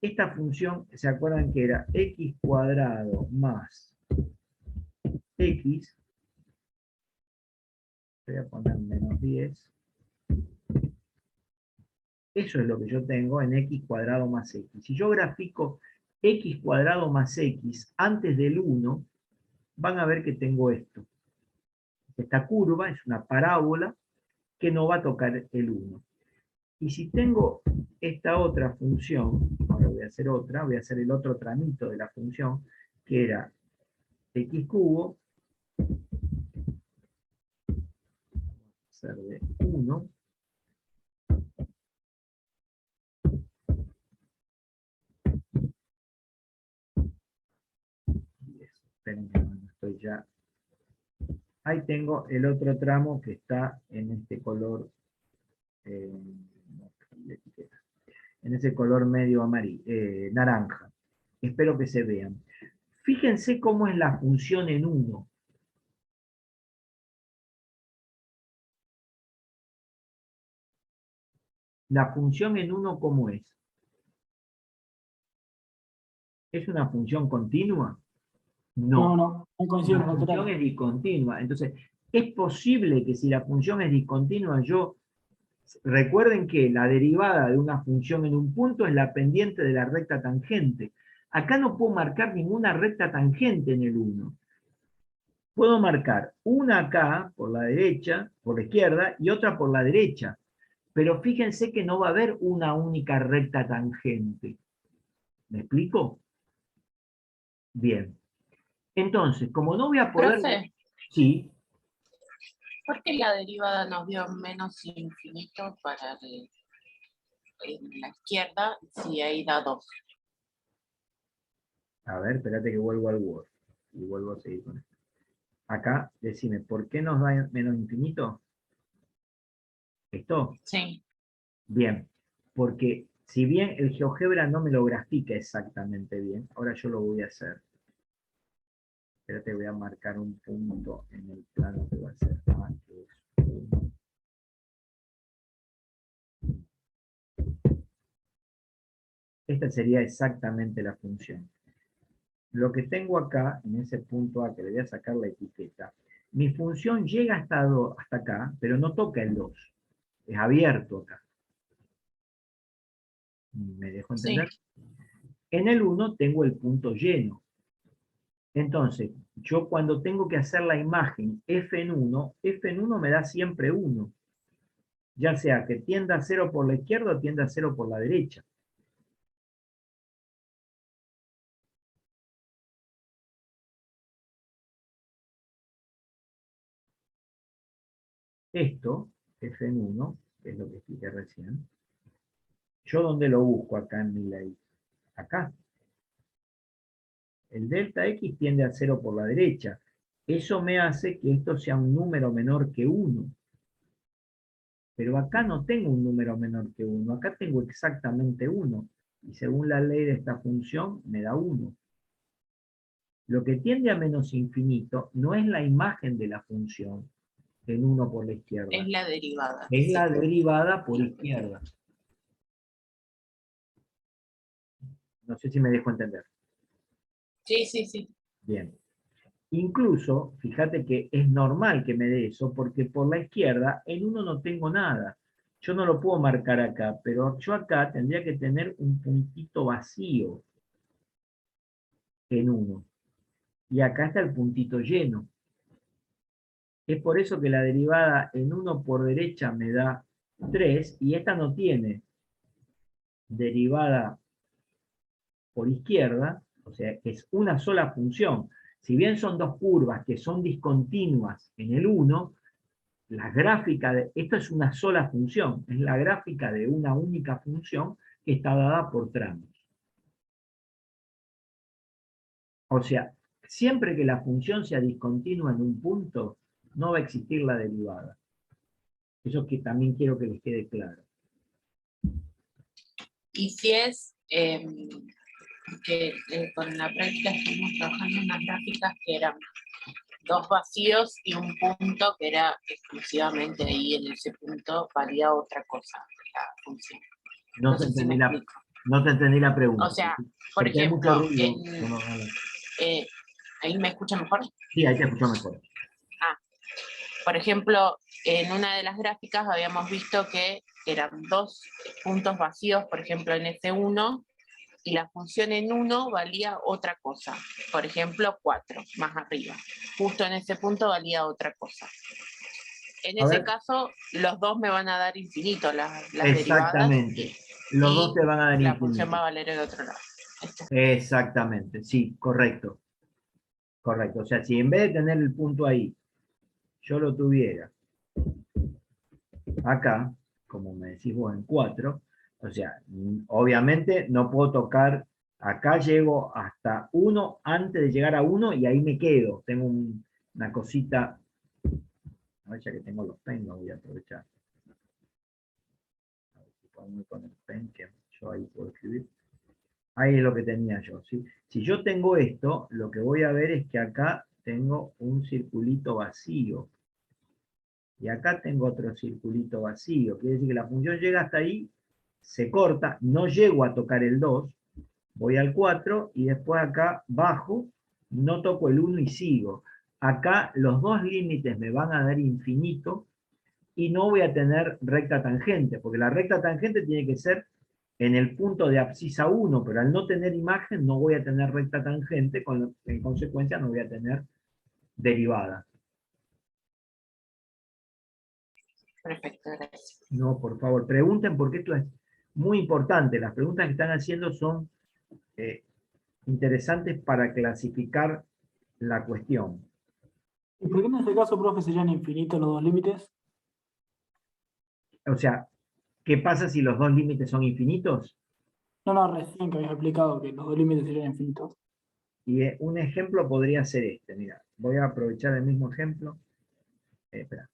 esta función, ¿se acuerdan que era x cuadrado más x? Voy a poner menos 10. Eso es lo que yo tengo en x cuadrado más x. Si yo grafico x cuadrado más x antes del 1, van a ver que tengo esto. Esta curva es una parábola que no va a tocar el 1. Y si tengo esta otra función, ahora voy a hacer otra, voy a hacer el otro tramito de la función, que era x cubo, ser de 1, esperen que no estoy ya. Ahí tengo el otro tramo que está en este color, en ese color medio amarillo, naranja. Espero que se vean. Fíjense cómo es la función en 1. La función en 1, ¿cómo es? ¿Es una función continua? No, No. no, no coincido, La función natural. es discontinua. Entonces, es posible que si la función es discontinua, recuerden que la derivada de una función en un punto es la pendiente de la recta tangente. Acá no puedo marcar ninguna recta tangente en el 1. Puedo marcar una acá, por la derecha, por la izquierda, y otra por la derecha. Pero fíjense que no va a haber una única recta tangente. ¿Me explico? Bien. Entonces, como no voy a poder... Profe, Sí, ¿por qué la derivada nos dio menos infinito para en la izquierda si ahí da 2? a ver, espérate que vuelvo al Word. Y vuelvo a seguir con esto. Acá, decime, ¿por qué nos da menos infinito? ¿Esto? Sí. Bien, porque si bien el GeoGebra no me lo grafica exactamente bien, ahora yo lo voy a hacer. Espérate, voy a marcar un punto en el plano que va a ser A, que es 1. Esta sería exactamente la función. Lo que tengo acá, en ese punto A, que le voy a sacar la etiqueta, mi función llega hasta acá, pero no toca el 2. Es abierto acá. ¿Me dejo entender? Sí. En el 1 tengo el punto lleno. Entonces, yo cuando tengo que hacer la imagen f en 1 me da siempre 1. Ya sea que tienda a 0 por la izquierda o tienda a 0 por la derecha. Esto, f en 1, que es lo que expliqué recién, ¿yo dónde lo busco acá en mi ley? Acá. El delta x tiende a 0 por la derecha. Eso me hace que esto sea un número menor que 1. Pero acá no tengo un número menor que 1. Acá tengo exactamente 1. Y según la ley de esta función, me da 1. Lo que tiende a menos infinito no es la imagen de la función en 1 por la izquierda. Es la derivada. Es la Sí. derivada por izquierda. No sé si me dejo entender. Sí, sí, sí. Bien. Incluso, fíjate que es normal que me dé eso, porque por la izquierda en 1 no tengo nada. Yo no lo puedo marcar acá, pero yo acá tendría que tener un puntito vacío en 1. Y acá está el puntito lleno. Es por eso que la derivada en 1 por derecha me da 3, y esta no tiene derivada por izquierda, o sea, es una sola función. Si bien son dos curvas que son discontinuas en el 1, la gráfica de esto es una sola función, es la gráfica de una única función que está dada por tramos. O sea, siempre que la función sea discontinua en un punto, no va a existir la derivada. Eso que también quiero que les quede claro. Y si es que con la práctica estuvimos trabajando en unas gráficas que eran dos vacíos y un punto que era exclusivamente ahí en ese punto valía otra cosa la función. No te sé si me entendí explico. no te entendí la pregunta. O sea, por Porque hay mucho ejemplo, ruido. ¿ahí me escucha mejor? Sí, ahí te escucho mejor. Por ejemplo, en una de las gráficas habíamos visto que eran dos puntos vacíos, por ejemplo, en S1, y la función en 1 valía otra cosa. Por ejemplo, 4, más arriba. Justo en ese punto valía otra cosa. En ese caso, los dos me van a dar infinito, las derivadas. Exactamente. Los dos te van a dar la infinito. función va a valer el otro lado. Exactamente, sí, correcto. Correcto. O sea, si en vez de tener el punto ahí, yo lo tuviera acá, como me decís vos, en 4, o sea, obviamente no puedo tocar, acá llego hasta 1 antes de llegar a 1 y ahí me quedo. Tengo una cosita, a ver, ya que tengo los pen, lo voy a aprovechar. A ver si puedo con el pen, que yo ahí puedo escribir. Ahí es lo que tenía yo, ¿sí? Si yo tengo esto, lo que voy a ver es que acá tengo un circulito vacío. Y acá tengo otro circulito vacío. Quiere decir que la función llega hasta ahí, se corta, no llego a tocar el 2, voy al 4 y después acá bajo, no toco el 1 y sigo. Acá los dos límites me van a dar infinito y no voy a tener recta tangente, porque la recta tangente tiene que ser en el punto de abscisa 1, pero al no tener imagen no voy a tener recta tangente, en consecuencia no voy a tener derivada. Perfecto, gracias. No, por favor, pregunten porque esto es muy importante. Las preguntas que están haciendo son interesantes para clasificar la cuestión. ¿Y por qué en este caso, profe, serían infinitos los dos límites? O sea, ¿qué pasa si los dos límites son infinitos? No, recién que habías explicado que los dos límites serían infinitos. Y un ejemplo podría ser este. Mira, voy a aprovechar el mismo ejemplo. Espera,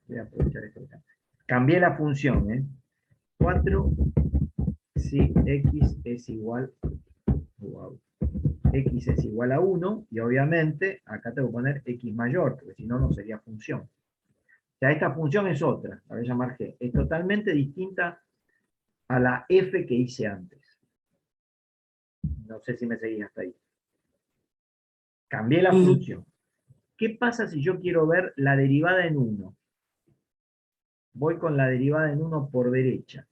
voy a aprovechar este ejemplo. Cambié la función, 4 si x es igual, x es igual a 1, y obviamente acá tengo que poner x mayor, porque si no, no sería función. O sea, esta función es otra, la voy a llamar g. Es totalmente distinta a la f que hice antes. No sé si me seguís hasta ahí. Cambié la función. ¿Qué pasa si yo quiero ver la derivada en 1? Voy con la derivada en 1 por derecha.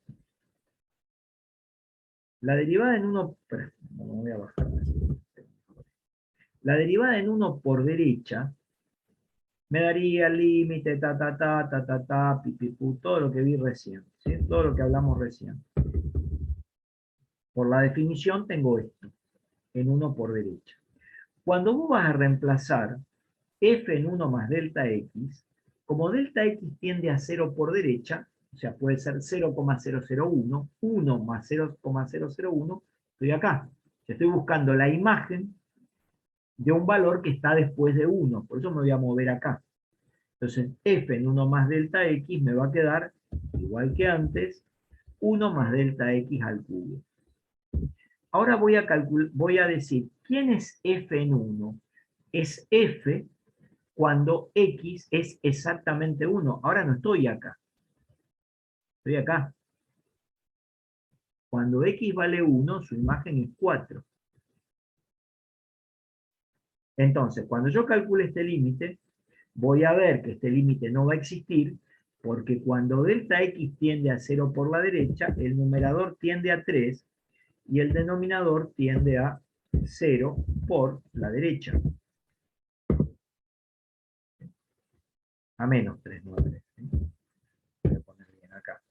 La derivada en 1... No, voy a bajar. La derivada en 1 por derecha me daría el límite, pipipu, todo lo que vi recién, ¿sí? Todo lo que hablamos recién. Por la definición tengo esto, en 1 por derecha. Cuando vos vas a reemplazar f en 1 más delta x, como delta x tiende a 0 por derecha, o sea, puede ser 0,001, 1 más 0,001, estoy acá. Estoy buscando la imagen de un valor que está después de 1, por eso me voy a mover acá. Entonces, f en 1 más delta x me va a quedar, igual que antes, 1 más delta x al cubo. Ahora voy a decir, ¿quién es f en 1? Es f cuando x es exactamente 1. Ahora no estoy acá. Estoy acá. Cuando x vale 1, su imagen es 4. Entonces, cuando yo calcule este límite, voy a ver que este límite no va a existir, porque cuando delta x tiende a 0 por la derecha, el numerador tiende a 3 y el denominador tiende a 0 por la derecha. a menos 393. ¿Sí? Voy a poner bien acá.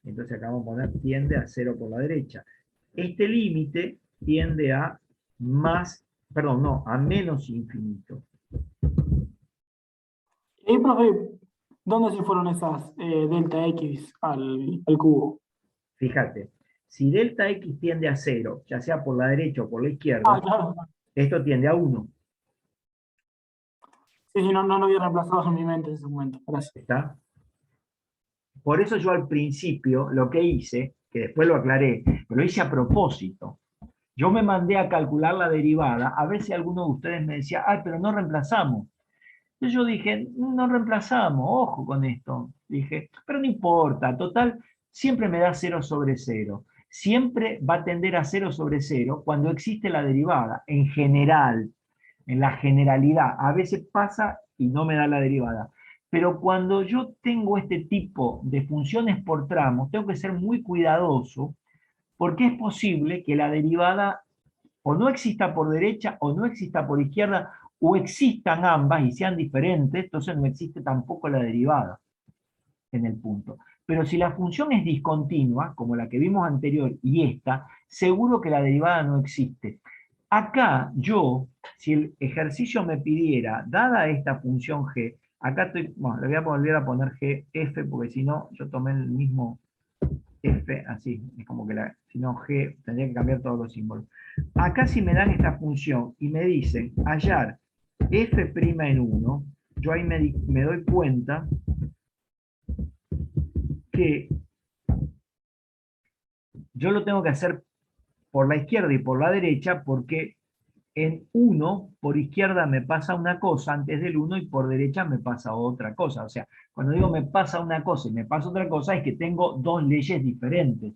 Entonces acá vamos a poner tiende a 0 por la derecha. Este límite tiende a más, perdón, no, a menos infinito. Y profe, ¿dónde se fueron esas delta X al cubo? Fíjate, si delta X tiende a 0, ya sea por la derecha o por la izquierda, Ah, claro. esto tiende a 1. Sí, sí, no lo había reemplazado en mi mente en ese momento. Gracias. ¿Está? Por eso yo al principio lo que hice, que después lo aclaré, pero lo hice a propósito. Yo me mandé a calcular la derivada, a ver si alguno de ustedes me decía, ay, pero no reemplazamos. Entonces yo dije, no reemplazamos, ojo con esto. Dije, pero no importa, total, siempre me da 0 sobre 0. Siempre va a tender a 0 sobre 0 cuando existe la derivada, en general, en la generalidad. A veces pasa y no me da la derivada. Pero cuando yo tengo este tipo de funciones por tramos, tengo que ser muy cuidadoso porque es posible que la derivada o no exista por derecha o no exista por izquierda, o existan ambas y sean diferentes, entonces no existe tampoco la derivada en el punto. Pero si la función es discontinua, como la que vimos anterior y esta, seguro que la derivada no existe. Acá yo, si el ejercicio me pidiera, dada esta función g, acá estoy, bueno, le voy a volver a poner gf, porque si no, yo tomé el mismo f, así, es como que si no g, tendría que cambiar todos los símbolos. Acá si me dan esta función y me dicen hallar f' en 1, yo ahí me doy cuenta que yo lo tengo que hacer por la izquierda y por la derecha porque en 1 por izquierda me pasa una cosa antes del 1 y por derecha me pasa otra cosa. O sea, cuando digo me pasa una cosa y me pasa otra cosa es que tengo dos leyes diferentes.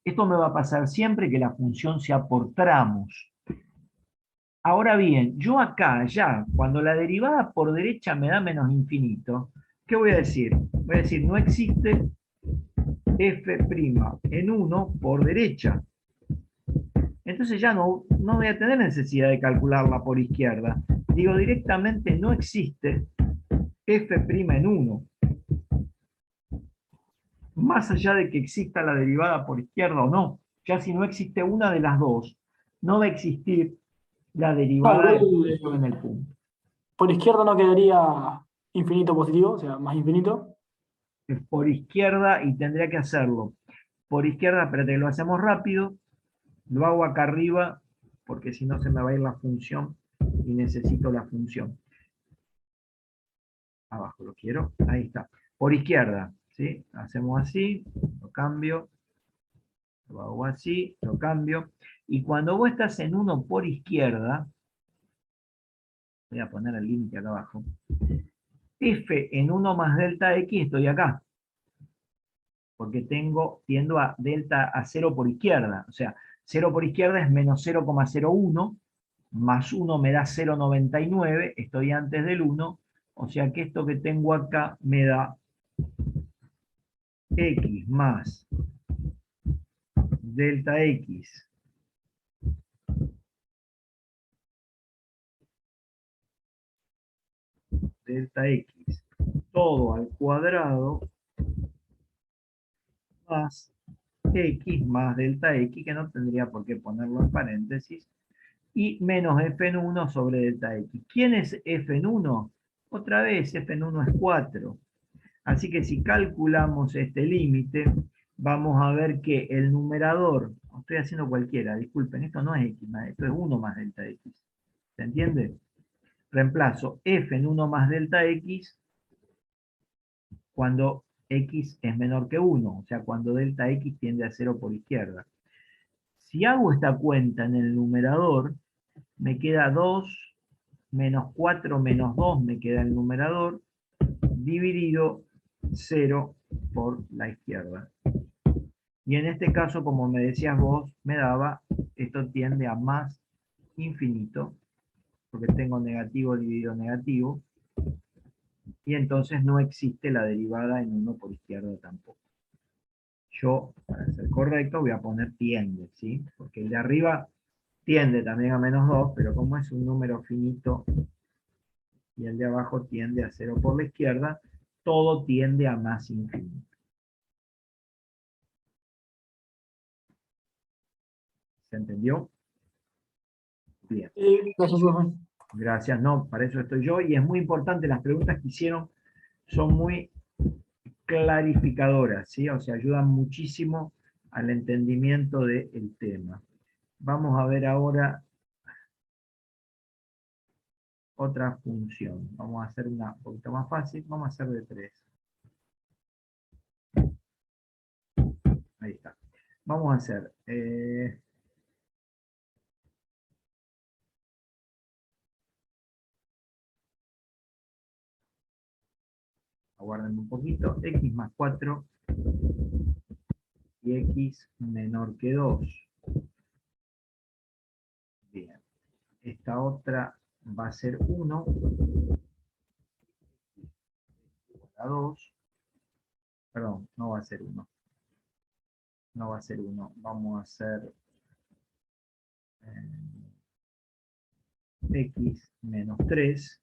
Esto me va a pasar siempre que la función sea por tramos. Ahora bien, yo acá ya, cuando la derivada por derecha me da menos infinito, ¿qué voy a decir? Voy a decir, no existe f' en 1 por derecha. Entonces ya no voy a tener necesidad de calcularla por izquierda. Digo directamente, no existe f' en 1. Más allá de que exista la derivada por izquierda o no, ya si no existe una de las dos, no va a existir la derivada de la función en el punto. Por izquierda no quedaría infinito positivo, o sea, más infinito. Por izquierda y tendría que hacerlo. Por izquierda, espérate que lo hacemos rápido. Lo hago acá arriba porque si no se me va a ir la función y necesito la función. Abajo lo quiero, ahí está. Por izquierda, ¿sí? Hacemos así, lo cambio, lo hago así, lo cambio. Y cuando vos estás en 1 por izquierda, voy a poner el límite acá abajo, f en 1 más delta x estoy acá. Porque tiendo a delta a 0 por izquierda. O sea, 0 por izquierda es menos 0,01, más 1 me da 0,99, estoy antes del 1, o sea que esto que tengo acá me da x más delta x todo al cuadrado más x más delta x, que no tendría por qué ponerlo en paréntesis, y menos f en 1 sobre delta x. ¿Quién es f en 1? Otra vez, f en 1 es 4. Así que si calculamos este límite, vamos a ver que el numerador, estoy haciendo cualquiera, disculpen, esto no es x, esto es 1 más delta x. ¿Se entiende? Reemplazo f en 1 más delta x cuando x es menor que 1, o sea, cuando delta x tiende a 0 por izquierda. Si hago esta cuenta en el numerador, me queda 2 menos 4 menos 2 me queda el numerador, dividido 0 por la izquierda. Y en este caso, como me decías vos, me daba, esto tiende a más infinito, porque tengo negativo dividido negativo, y entonces no existe la derivada en 1 por izquierda tampoco. Yo, para ser correcto, voy a poner tiende, ¿sí? Porque el de arriba tiende también a menos 2, pero como es un número finito y el de abajo tiende a 0 por la izquierda, todo tiende a más infinito. ¿Se entendió? Bien. Gracias, profe. Gracias, no, para eso estoy yo, y es muy importante, las preguntas que hicieron son muy clarificadoras, ¿sí? O sea, ayudan muchísimo al entendimiento del tema. Vamos a ver ahora otra función. Vamos a hacer una un poquito más fácil, vamos a hacer de 3. Ahí está. Vamos a hacer... aguarden un poquito, x más 4 y x menor que 2. Bien, esta otra va a ser 1 a 2, perdón, no va a ser 1, no va a ser 1, vamos a hacer x menos 3,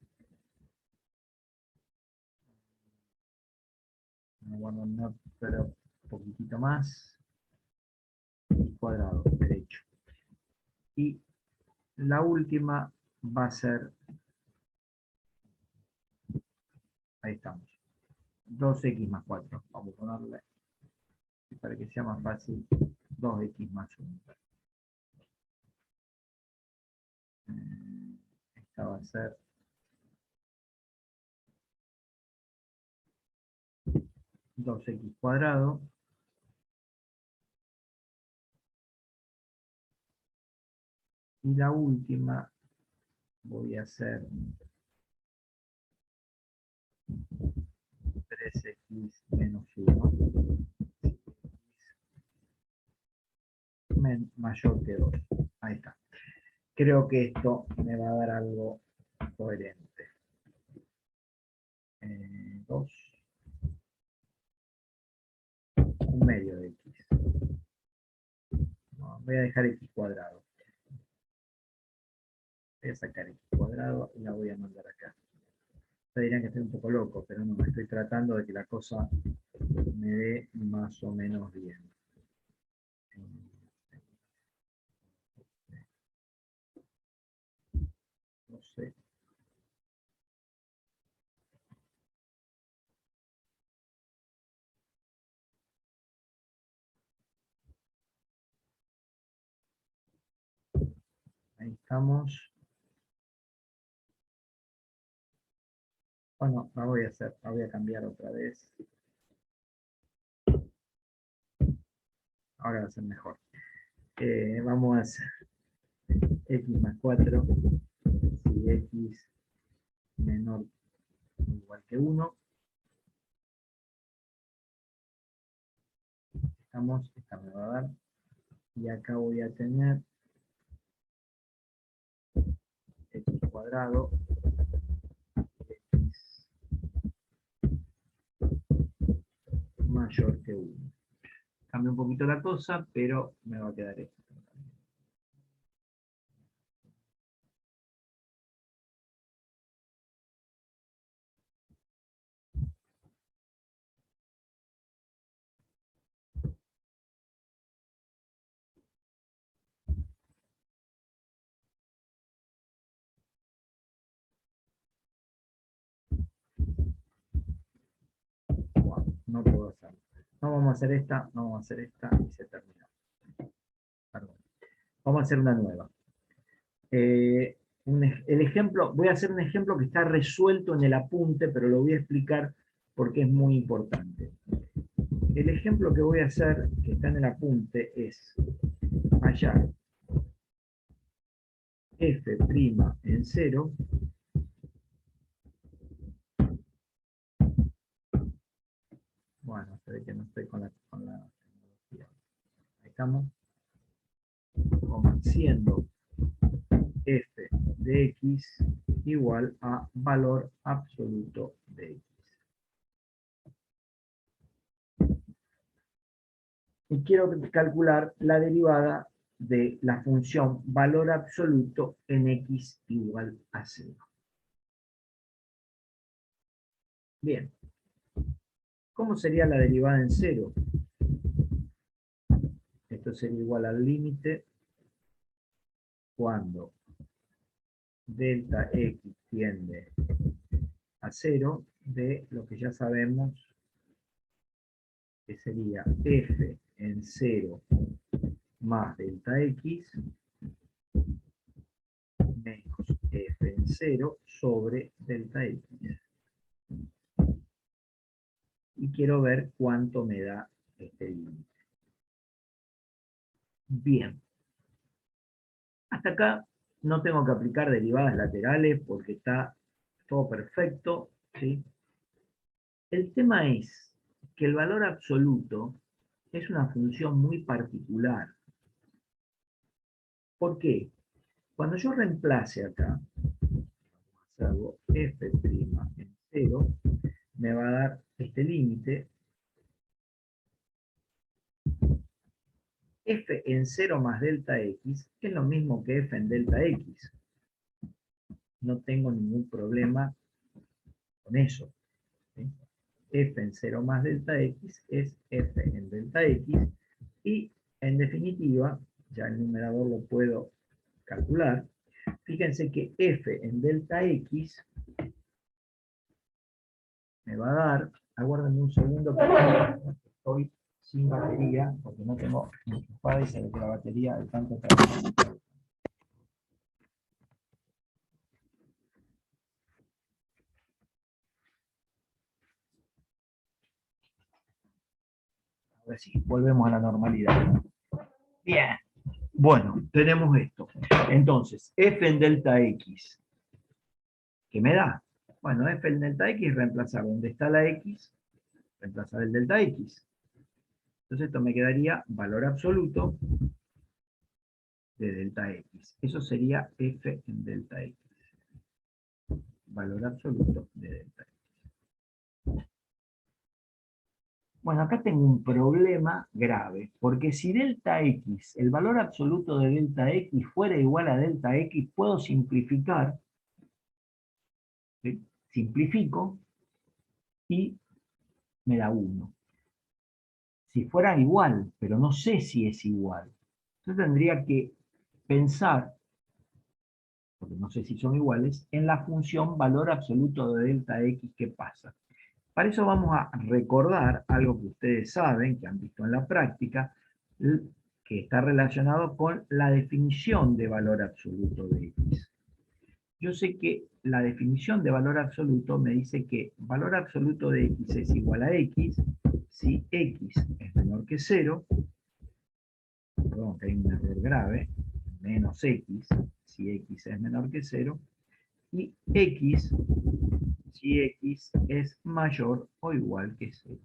bueno, no, pero un poquitito más, cuadrado, derecho. Y la última va a ser, ahí estamos, 2x más 4, vamos a ponerle, para que sea más fácil, 2x más 1. Esta va a ser 2x cuadrado y la última voy a hacer 3x menos 1 mayor que 2. Ahí está. Creo que esto me va a dar algo coherente. 2 un medio de x. No, voy a dejar x cuadrado. Voy a sacar x cuadrado y la voy a mandar acá. Ustedes dirán que estoy un poco loco, pero no, estoy tratando de que la cosa me dé más o menos bien. No sé. Ahí estamos. Bueno, la voy a hacer, la voy a cambiar otra vez. Ahora va a ser mejor. Vamos a hacer x más 4, si x menor o igual que 1. Estamos, esta me va a dar, y acá voy a tener x cuadrado, x mayor que 1. Cambia un poquito la cosa, pero me va a quedar esto. Bueno, no puedo hacerlo. No vamos a hacer esta, no vamos a hacer esta y se terminó. Perdón. Vamos a hacer una nueva. El ejemplo, voy a hacer un ejemplo que está resuelto en el apunte, pero lo voy a explicar porque es muy importante. El ejemplo que voy a hacer, que está en el apunte, es hallar f' en 0 bueno, se ve que no estoy con la tecnología. Ahí estamos. Siendo f de x igual a valor absoluto de x. Y quiero calcular la derivada de la función valor absoluto en x igual a 0. Bien. ¿Cómo sería la derivada en cero? Esto sería igual al límite cuando delta x tiende a 0 de lo que ya sabemos que sería f en 0 más delta x menos f en 0 sobre delta x. Y quiero ver cuánto me da este límite. Bien. Hasta acá no tengo que aplicar derivadas laterales porque está todo perfecto, ¿sí? El tema es que el valor absoluto es una función muy particular. ¿Por qué? Cuando yo reemplace acá, hago f' en 0, me va a dar este límite. F en 0 más delta x es lo mismo que f en delta x. No tengo ningún problema con eso, ¿sí? F en 0 más delta x es f en delta x y en definitiva, ya el numerador lo puedo calcular. Fíjense que f en delta x me va a dar, aguárdenme un segundo porque estoy sin batería, porque no tengo enchufada y se ve que la batería de tanto trabajo. Ahora sí, volvemos a la normalidad. Bien. Bueno, tenemos esto. Entonces, f en delta x, ¿qué me da? Bueno, f en delta x, reemplazar donde está la x, reemplazar el delta x. Entonces esto me quedaría valor absoluto de delta x. Eso sería f en delta x. Valor absoluto de delta x. Bueno, acá tengo un problema grave, porque si delta x, el valor absoluto de delta x fuera igual a delta x, puedo simplificar, ¿sí? Simplifico y me da 1. Si fuera igual, pero no sé si es igual, yo tendría que pensar, porque no sé si son iguales, en la función valor absoluto de delta x que pasa. Para eso vamos a recordar algo que ustedes saben, que han visto en la práctica, que está relacionado con la definición de valor absoluto de x. Yo sé que la definición de valor absoluto me dice que valor absoluto de x es igual a x si x es menor que 0, perdón, que hay un error grave, menos x si x es menor que 0, y x si x es mayor o igual que 0.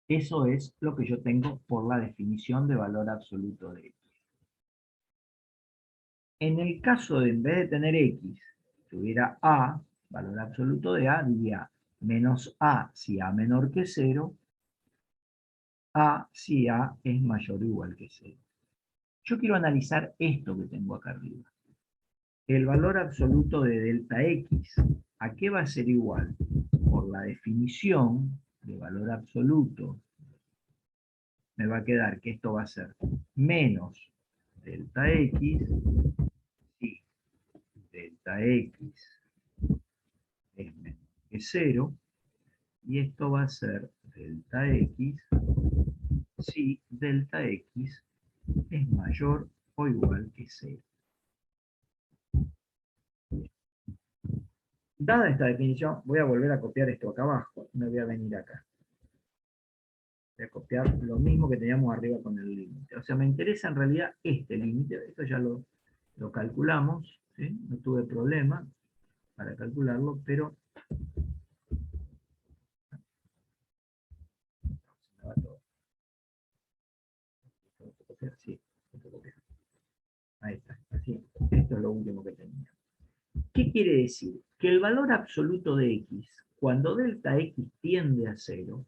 Eso es lo que yo tengo por la definición de valor absoluto de x. En el caso de, en vez de tener x, tuviera a, valor absoluto de a, diría menos a si a menor que 0, a si a es mayor o igual que 0. Yo quiero analizar esto que tengo acá arriba. El valor absoluto de delta x, ¿a qué va a ser igual? Por la definición de valor absoluto, me va a quedar que esto va a ser menos delta x si delta x es menor que 0, y esto va a ser delta x si delta x es mayor o igual que 0. Dada esta definición, voy a volver a copiar esto acá abajo, me voy a venir acá. Voy a copiar lo mismo que teníamos arriba con el límite. O sea, me interesa en realidad este límite, esto ya lo calculamos, ¿sí? No tuve problema para calcularlo, pero se me va todo. Sí, ahí está, así. Esto es lo último que tenía. ¿Qué quiere decir? Que el valor absoluto de x, cuando delta x tiende a 0,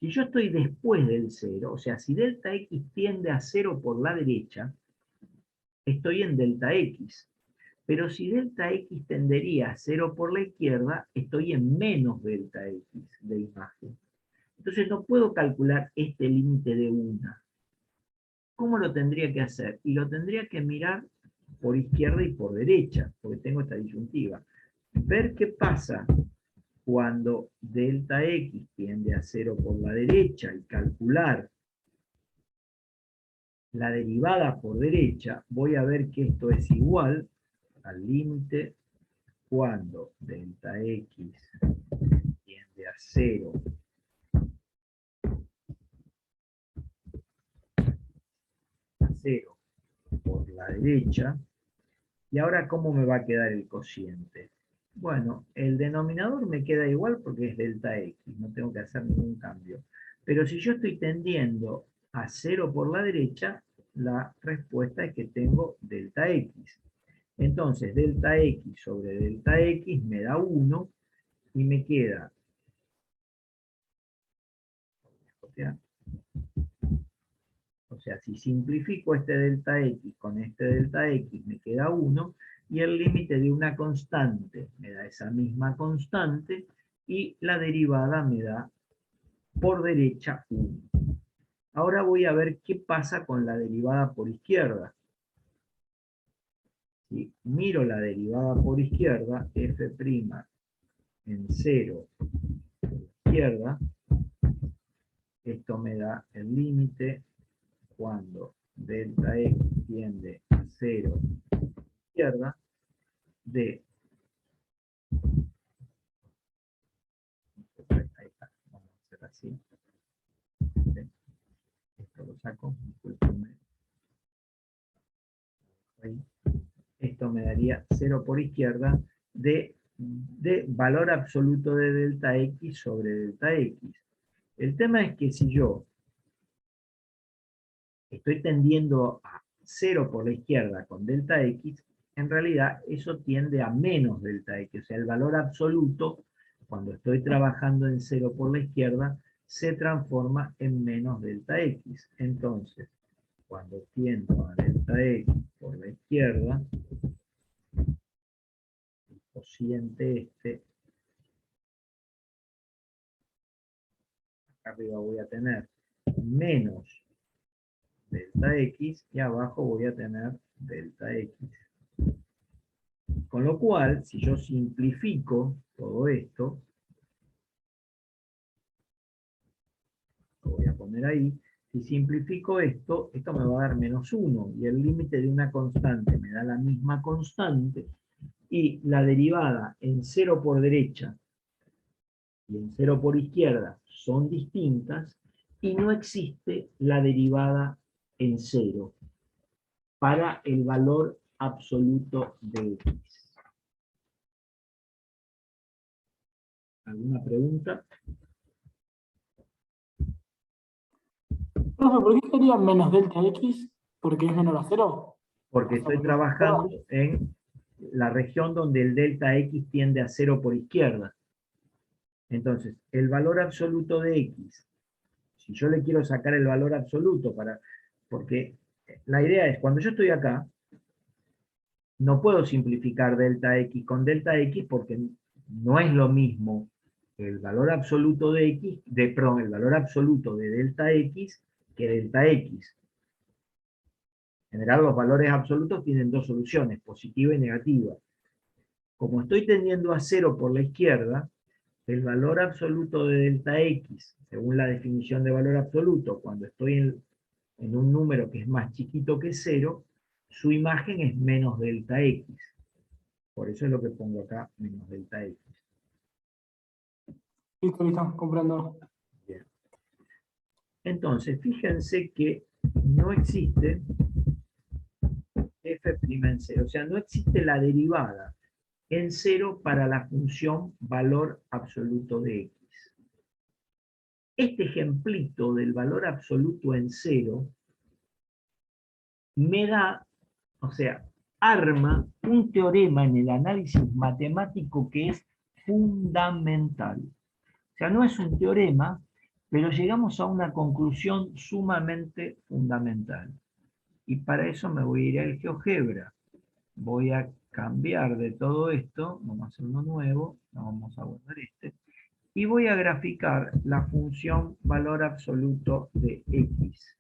si yo estoy después del 0, o sea, si delta x tiende a 0 por la derecha, estoy en delta x. Pero si delta X tendería a 0 por la izquierda, estoy en menos delta X de imagen. Entonces no puedo calcular este límite de 1. ¿Cómo lo tendría que hacer? Y lo tendría que mirar por izquierda y por derecha, porque tengo esta disyuntiva. Ver qué pasa cuando delta X tiende a 0 por la derecha y calcular la derivada por derecha, voy a ver que esto es igual al límite cuando delta X tiende a 0 por la derecha. Y ahora, ¿cómo me va a quedar el cociente? Bueno, el denominador me queda igual porque es delta X, no tengo que hacer ningún cambio. Pero si yo estoy tendiendo a 0 por la derecha, la respuesta es que tengo delta X. Entonces, delta X sobre delta X me da 1 y me queda... O sea, si simplifico este delta X con este delta X, me queda 1, y el límite de una constante me da esa misma constante, y la derivada me da por derecha 1. Ahora voy a ver qué pasa con la derivada por izquierda. Si miro la derivada por izquierda, f' en 0 por izquierda, esto me da el límite cuando delta X tiende a 0 a la izquierda, de... Ahí está, vamos a hacer así. Esto lo saco, discúlpenme. Ahí. Esto me daría 0 por izquierda de valor absoluto de delta X sobre delta X. El tema es que si yo estoy tendiendo a 0 por la izquierda con delta X, en realidad eso tiende a menos delta X. O sea, el valor absoluto, cuando estoy trabajando en 0 por la izquierda, se transforma en menos delta X. Entonces, cuando tiendo a delta X por la izquierda, el cociente este, acá arriba voy a tener menos delta X, y abajo voy a tener delta X. Con lo cual, si yo simplifico todo esto, lo voy a poner ahí, si simplifico esto, esto me va a dar menos 1, y el límite de una constante me da la misma constante, y la derivada en 0 por derecha y en 0 por izquierda son distintas, y no existe la derivada en 0 para el valor absoluto de X. ¿Alguna pregunta? Profe, ¿por qué sería menos delta X? ¿Porque es menor a 0? Porque estoy trabajando en la región donde el delta X tiende a 0 por izquierda. Entonces, el valor absoluto de X, si yo le quiero sacar el valor absoluto, porque la idea es, cuando yo estoy acá, no puedo simplificar delta X con delta X porque no es lo mismo el valor absoluto de X, el valor absoluto de delta X que delta X. En general, los valores absolutos tienen dos soluciones, positiva y negativa. Como estoy tendiendo a 0 por la izquierda, el valor absoluto de delta X, según la definición de valor absoluto, cuando estoy en un número que es más chiquito que 0, su imagen es menos delta X. Por eso es lo que pongo acá, menos delta X. Listo, comprendo. Bien. Entonces, fíjense que no existe f' en 0, o sea, no existe la derivada en 0 para la función valor absoluto de X. Este ejemplito del valor absoluto en 0 me da, o sea, arma un teorema en el análisis matemático que es fundamental. O sea, no es un teorema, pero llegamos a una conclusión sumamente fundamental. Y para eso me voy a ir al GeoGebra. Voy a cambiar de todo esto, vamos a hacer uno nuevo, no vamos a guardar este, y voy a graficar la función valor absoluto de x.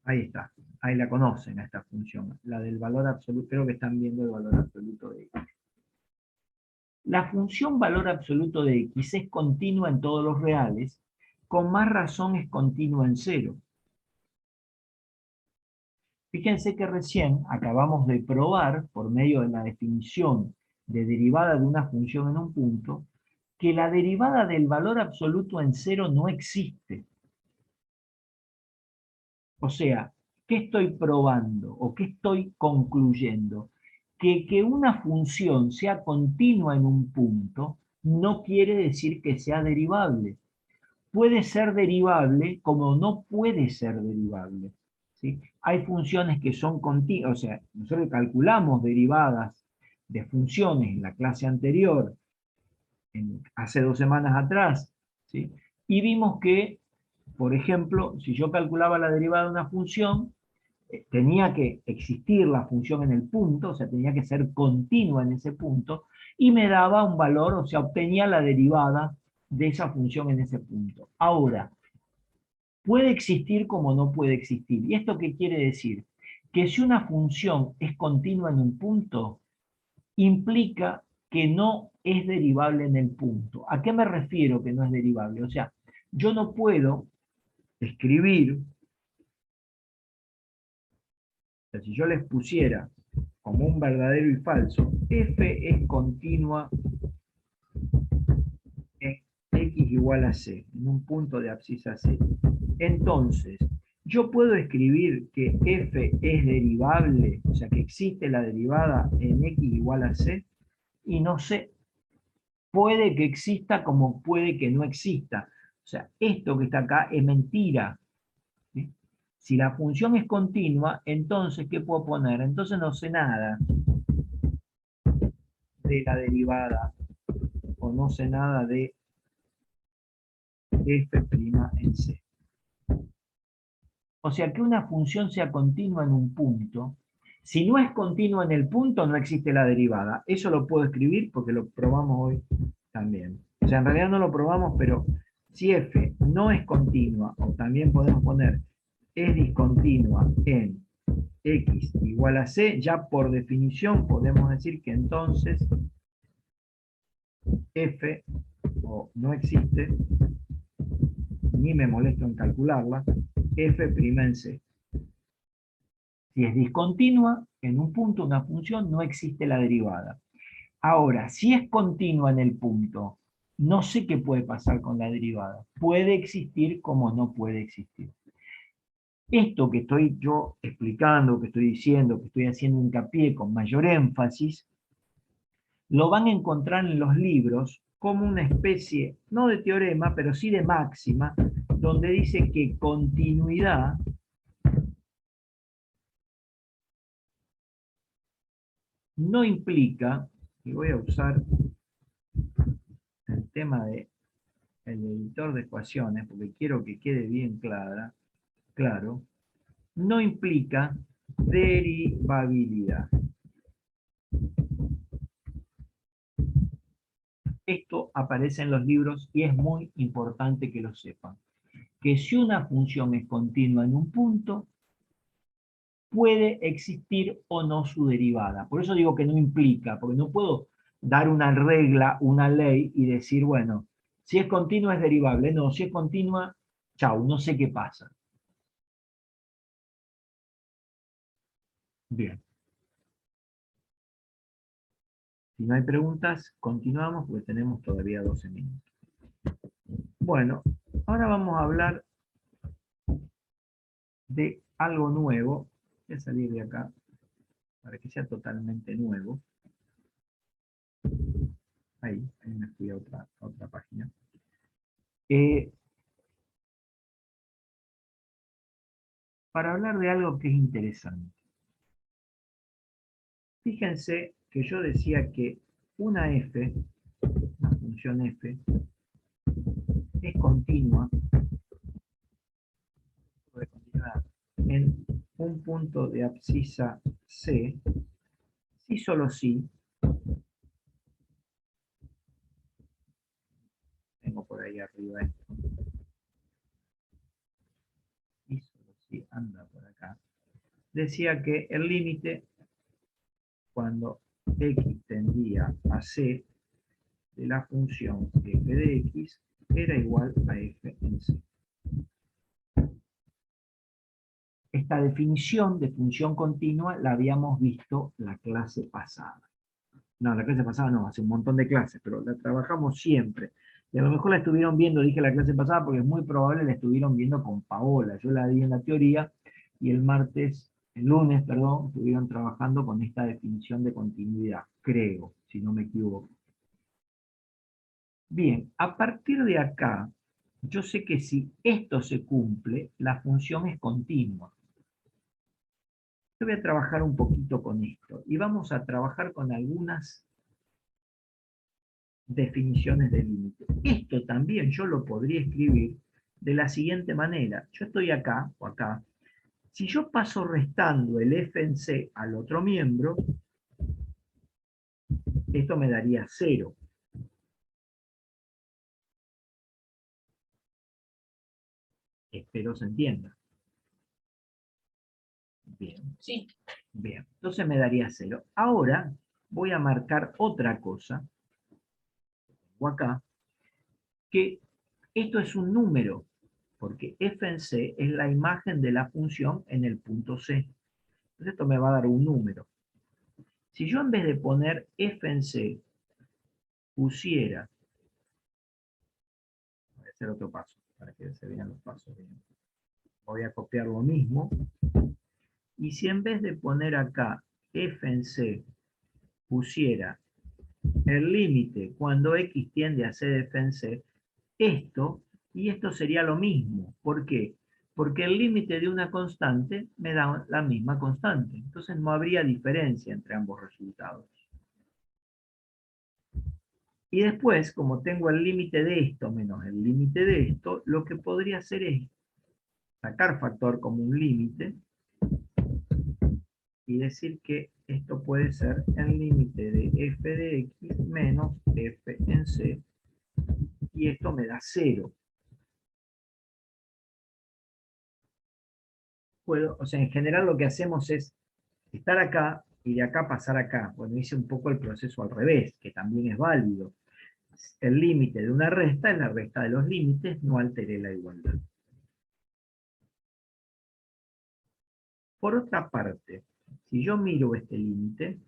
Ahí está, ahí la conocen a esta función, la del valor absoluto, creo que están viendo el valor absoluto de x. La función valor absoluto de x es continua en todos los reales, con más razón es continua en cero. Fíjense que recién acabamos de probar, por medio de la definición de derivada de una función en un punto, que la derivada del valor absoluto en cero no existe. O sea, ¿qué estoy probando o qué estoy concluyendo? Que una función sea continua en un punto no quiere decir que sea derivable. Puede ser derivable como no puede ser derivable. ¿Sí? Hay funciones que son continuas, o sea, nosotros calculamos derivadas de funciones en la clase anterior, hace 2 semanas atrás, ¿sí? Y vimos que, por ejemplo, si yo calculaba la derivada de una función, tenía que existir la función en el punto, o sea, tenía que ser continua en ese punto, y me daba un valor, o sea, obtenía la derivada de esa función en ese punto. Ahora, puede existir como no puede existir. ¿Y esto qué quiere decir? Que si una función es continua en un punto, implica que no es derivable en el punto. ¿A qué me refiero que no es derivable? O sea, yo no puedo escribir, o sea, si yo les pusiera como un verdadero y falso, f es continua en x igual a c, en un punto de abscisa c. Entonces, yo puedo escribir que f es derivable, o sea, que existe la derivada en x igual a c, y no sé, puede que exista como puede que no exista. O sea, esto que está acá es mentira. ¿Sí? Si la función es continua, entonces, ¿qué puedo poner? Entonces no sé nada de la derivada, o no sé nada de f' en c. O sea, que una función sea continua en un punto, si no es continua en el punto, no existe la derivada. Eso lo puedo escribir porque lo probamos hoy también. O sea, en realidad no lo probamos, pero si f no es continua, o también podemos poner es discontinua en x igual a c, ya por definición podemos decir que entonces f o no existe, ni me molesto en calcularla, f' en c. Si es discontinua, en un punto una función no existe la derivada. Ahora, si es continua en el punto, no sé qué puede pasar con la derivada. Puede existir como no puede existir. Esto que estoy yo explicando, que estoy diciendo, que estoy haciendo hincapié con mayor énfasis, lo van a encontrar en los libros como una especie, no de teorema, pero sí de máxima, donde dice que continuidad no implica, y voy a usar el tema del editor de ecuaciones, porque quiero que quede bien claro, no implica derivabilidad. Esto aparece en los libros y es muy importante que lo sepan. Que si una función es continua en un punto, puede existir o no su derivada. Por eso digo que no implica, porque no puedo dar una regla, una ley y decir, bueno, si es continua es derivable. No, si es continua, chau, no sé qué pasa. Bien. Si no hay preguntas, continuamos porque tenemos todavía 12 minutos. Bueno, ahora vamos a hablar de algo nuevo. Voy a salir de acá para que sea totalmente nuevo. Ahí me fui a otra página. Para hablar de algo que es interesante. Fíjense que yo decía que una f, una función f, es continua da en un punto de abscisa C, si solo si, tengo por ahí arriba esto, si solo si anda por acá, decía que el límite cuando x tendía a C de la función f de x era igual a f en C. Esta definición de función continua la habíamos visto la clase pasada. No, la clase pasada no, hace un montón de clases, pero la trabajamos siempre. Y a lo mejor la estuvieron viendo, dije la clase pasada, porque es muy probable la estuvieron viendo con Paola. Yo la di en la teoría y el lunes, estuvieron trabajando con esta definición de continuidad, creo, si no me equivoco. Bien, a partir de acá, yo sé que si esto se cumple, la función es continua. Yo voy a trabajar un poquito con esto y vamos a trabajar con algunas definiciones de límite. Esto también yo lo podría escribir de la siguiente manera. Yo estoy acá o acá. Si yo paso restando el f en C al otro miembro, esto me daría 0. Espero se entienda. Bien. Sí. Bien, entonces me daría 0. Ahora voy a marcar otra cosa, o acá, que esto es un número, porque f en C es la imagen de la función en el punto C. Entonces esto me va a dar un número. Si yo en vez de poner f en C pusiera, voy a hacer otro paso, para que se vean los pasos bien. Voy a copiar lo mismo, y si en vez de poner acá f en C pusiera el límite cuando x tiende a ser f en C, esto y esto sería lo mismo. ¿Por qué? Porque el límite de una constante me da la misma constante. Entonces no habría diferencia entre ambos resultados. Y después, como tengo el límite de esto menos el límite de esto, lo que podría hacer es sacar factor como un límite y decir que esto puede ser el límite de f de x menos f en C, y esto me da 0. O sea, en general lo que hacemos es estar acá y de acá pasar acá. Bueno, hice un poco el proceso al revés, que también es válido. El límite de una resta es la resta de los límites, no alteré la igualdad. Por otra parte, si yo miro este límite,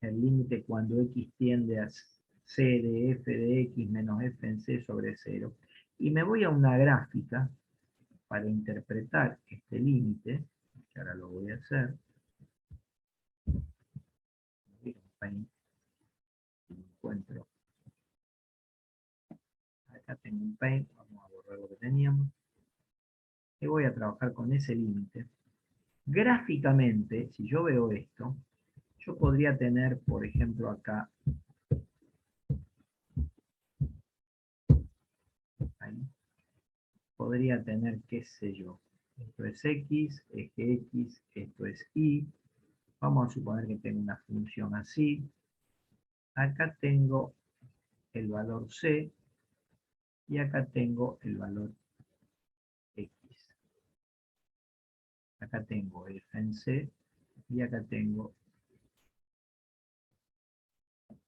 el límite cuando x tiende a c de f de x menos f en c sobre 0, y me voy a una gráfica para interpretar este límite, que ahora lo voy a hacer. Encuentro. Acá tengo un paint, vamos a borrar lo que teníamos. Y voy a trabajar con ese límite. Gráficamente, si yo veo esto, yo podría tener, por ejemplo, acá, ahí, podría tener, qué sé yo, esto es x, eje x, esto es y. Vamos a suponer que tengo una función así. Acá tengo el valor c, y acá tengo el valor x. Acá tengo f en c, y acá tengo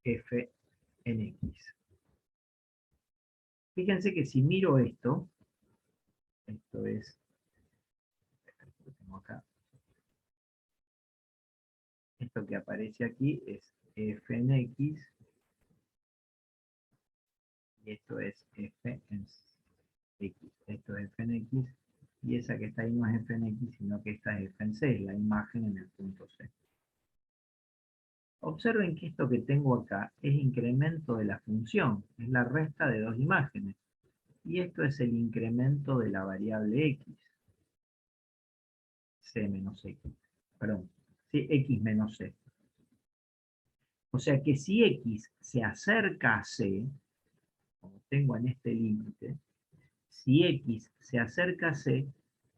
f en x. Fíjense que si miro esto es, lo tengo acá, esto que aparece aquí es f en x, y esto es f en x. Esto es f en x, y esa que está ahí no es f en x, sino que esta es f en c, la imagen en el punto C. Observen que esto que tengo acá es incremento de la función, es la resta de dos imágenes. Y esto es el incremento de la variable x. C menos x. Perdón, sí, x menos c. O sea que si x se acerca a c, como tengo en este límite, si x se acerca a c,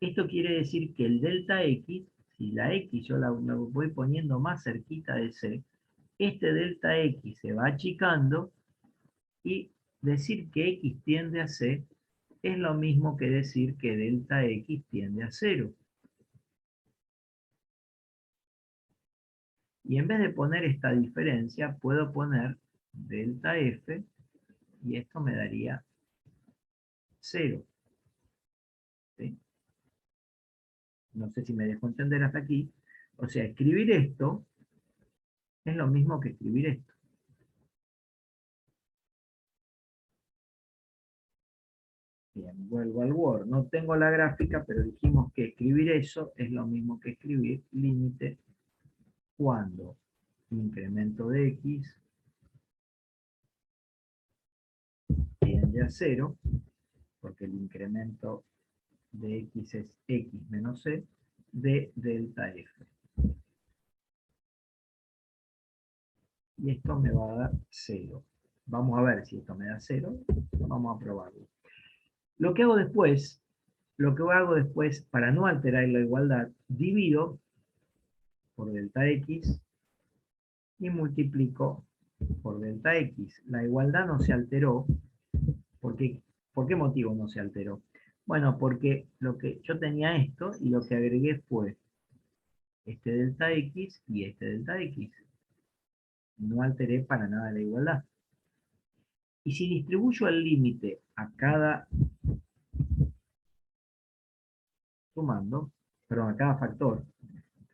Esto quiere decir que el delta X, si la X yo la voy poniendo más cerquita de C, este delta X se va achicando y decir que X tiende a C es lo mismo que decir que delta X tiende a 0. Y en vez de poner esta diferencia, puedo poner delta F y esto me daría 0. ¿Sí? No sé si me dejo entender hasta aquí. O sea, escribir esto es lo mismo que escribir esto. Bien, vuelvo al Word. No tengo la gráfica, pero dijimos que escribir eso es lo mismo que escribir límite cuando incremento de X tiende a 0, porque el incremento de X es X menos C, de delta F. Y esto me va a dar 0. Vamos a ver si esto me da 0. Vamos a probarlo. Lo que hago después, para no alterar la igualdad, divido por delta X y multiplico por delta X. La igualdad no se alteró. ¿Por qué motivo no se alteró? Bueno, porque yo tenía esto y lo que agregué fue este delta X y este delta X. No alteré para nada la igualdad. Y si distribuyo el límite a cada a cada factor,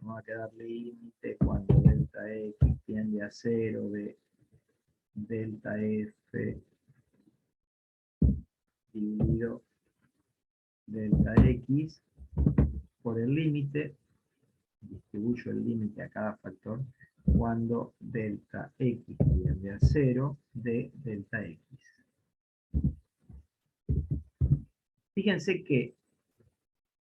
me va a quedar límite cuando delta X tiende a 0 de delta F dividido delta X por el límite, distribuyo el límite a cada factor cuando delta X tiende a 0 de delta X. Fíjense que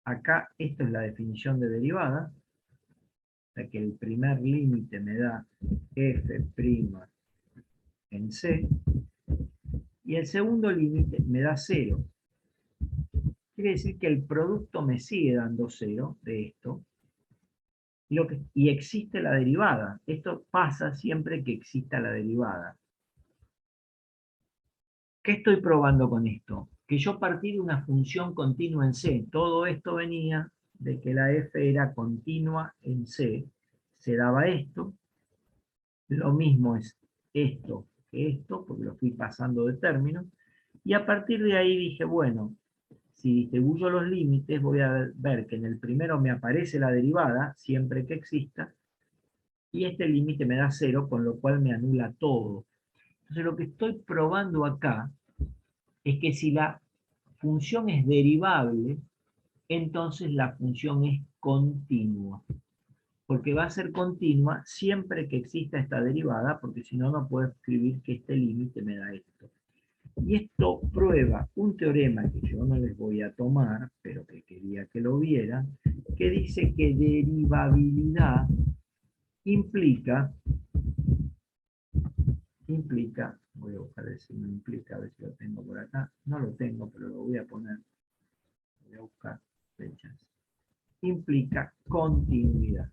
acá esto es la definición de derivada, o sea que el primer límite me da f' en C, y el segundo límite me da 0. Quiere decir que el producto me sigue dando 0 de esto, y existe la derivada. Esto pasa siempre que exista la derivada. ¿Qué estoy probando con esto? Que yo partí de una función continua en C. Todo esto venía de que la f era continua en C. Se daba esto. Lo mismo es esto que esto, porque lo fui pasando de términos. Y a partir de ahí dije, bueno, si distribuyo los límites, voy a ver que en el primero me aparece la derivada, siempre que exista, y este límite me da 0, con lo cual me anula todo. Entonces lo que estoy probando acá es que si la función es derivable, entonces la función es continua. Porque va a ser continua siempre que exista esta derivada, porque si no, no puedo escribir que este límite me da esto. Y esto prueba un teorema que yo no les voy a tomar, pero que quería que lo vieran, que dice que derivabilidad implica, voy a buscar si no implica, a ver si lo tengo por acá, no lo tengo, pero lo voy a poner, voy a buscar fechas, implica continuidad.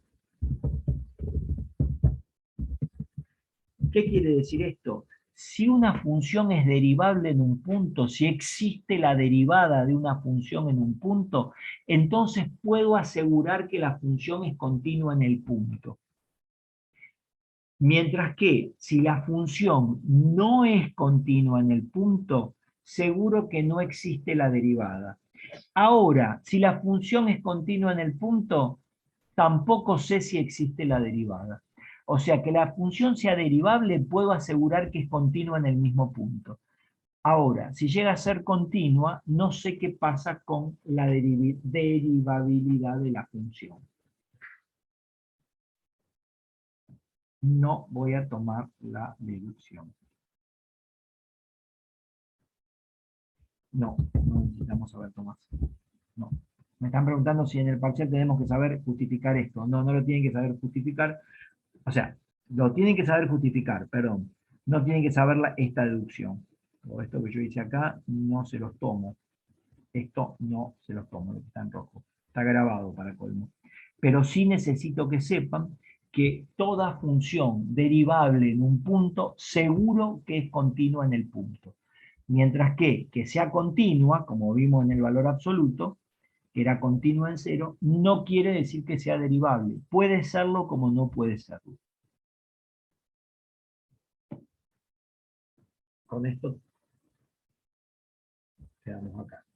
¿Qué quiere decir esto? Si una función es derivable en un punto, si existe la derivada de una función en un punto, entonces puedo asegurar que la función es continua en el punto. Mientras que si la función no es continua en el punto, seguro que no existe la derivada. Ahora, si la función es continua en el punto, tampoco sé si existe la derivada. O sea, que la función sea derivable, puedo asegurar que es continua en el mismo punto. Ahora, si llega a ser continua, no sé qué pasa con la derivabilidad de la función. No voy a tomar la deducción. No necesitamos saber, Tomás. No. Me están preguntando si en el parcial tenemos que saber justificar esto. No lo tienen que saber justificar. O sea, lo tienen que saber justificar, perdón. No tienen que saber esta deducción. O esto que yo hice acá, no se los tomo. Esto no se los tomo, lo que está en rojo. Está grabado para colmo. Pero sí necesito que sepan que toda función derivable en un punto seguro que es continua en el punto. Mientras que sea continua, como vimos en el valor absoluto, que era continua en cero, no quiere decir que sea derivable. Puede serlo como no puede serlo. Con esto quedamos acá.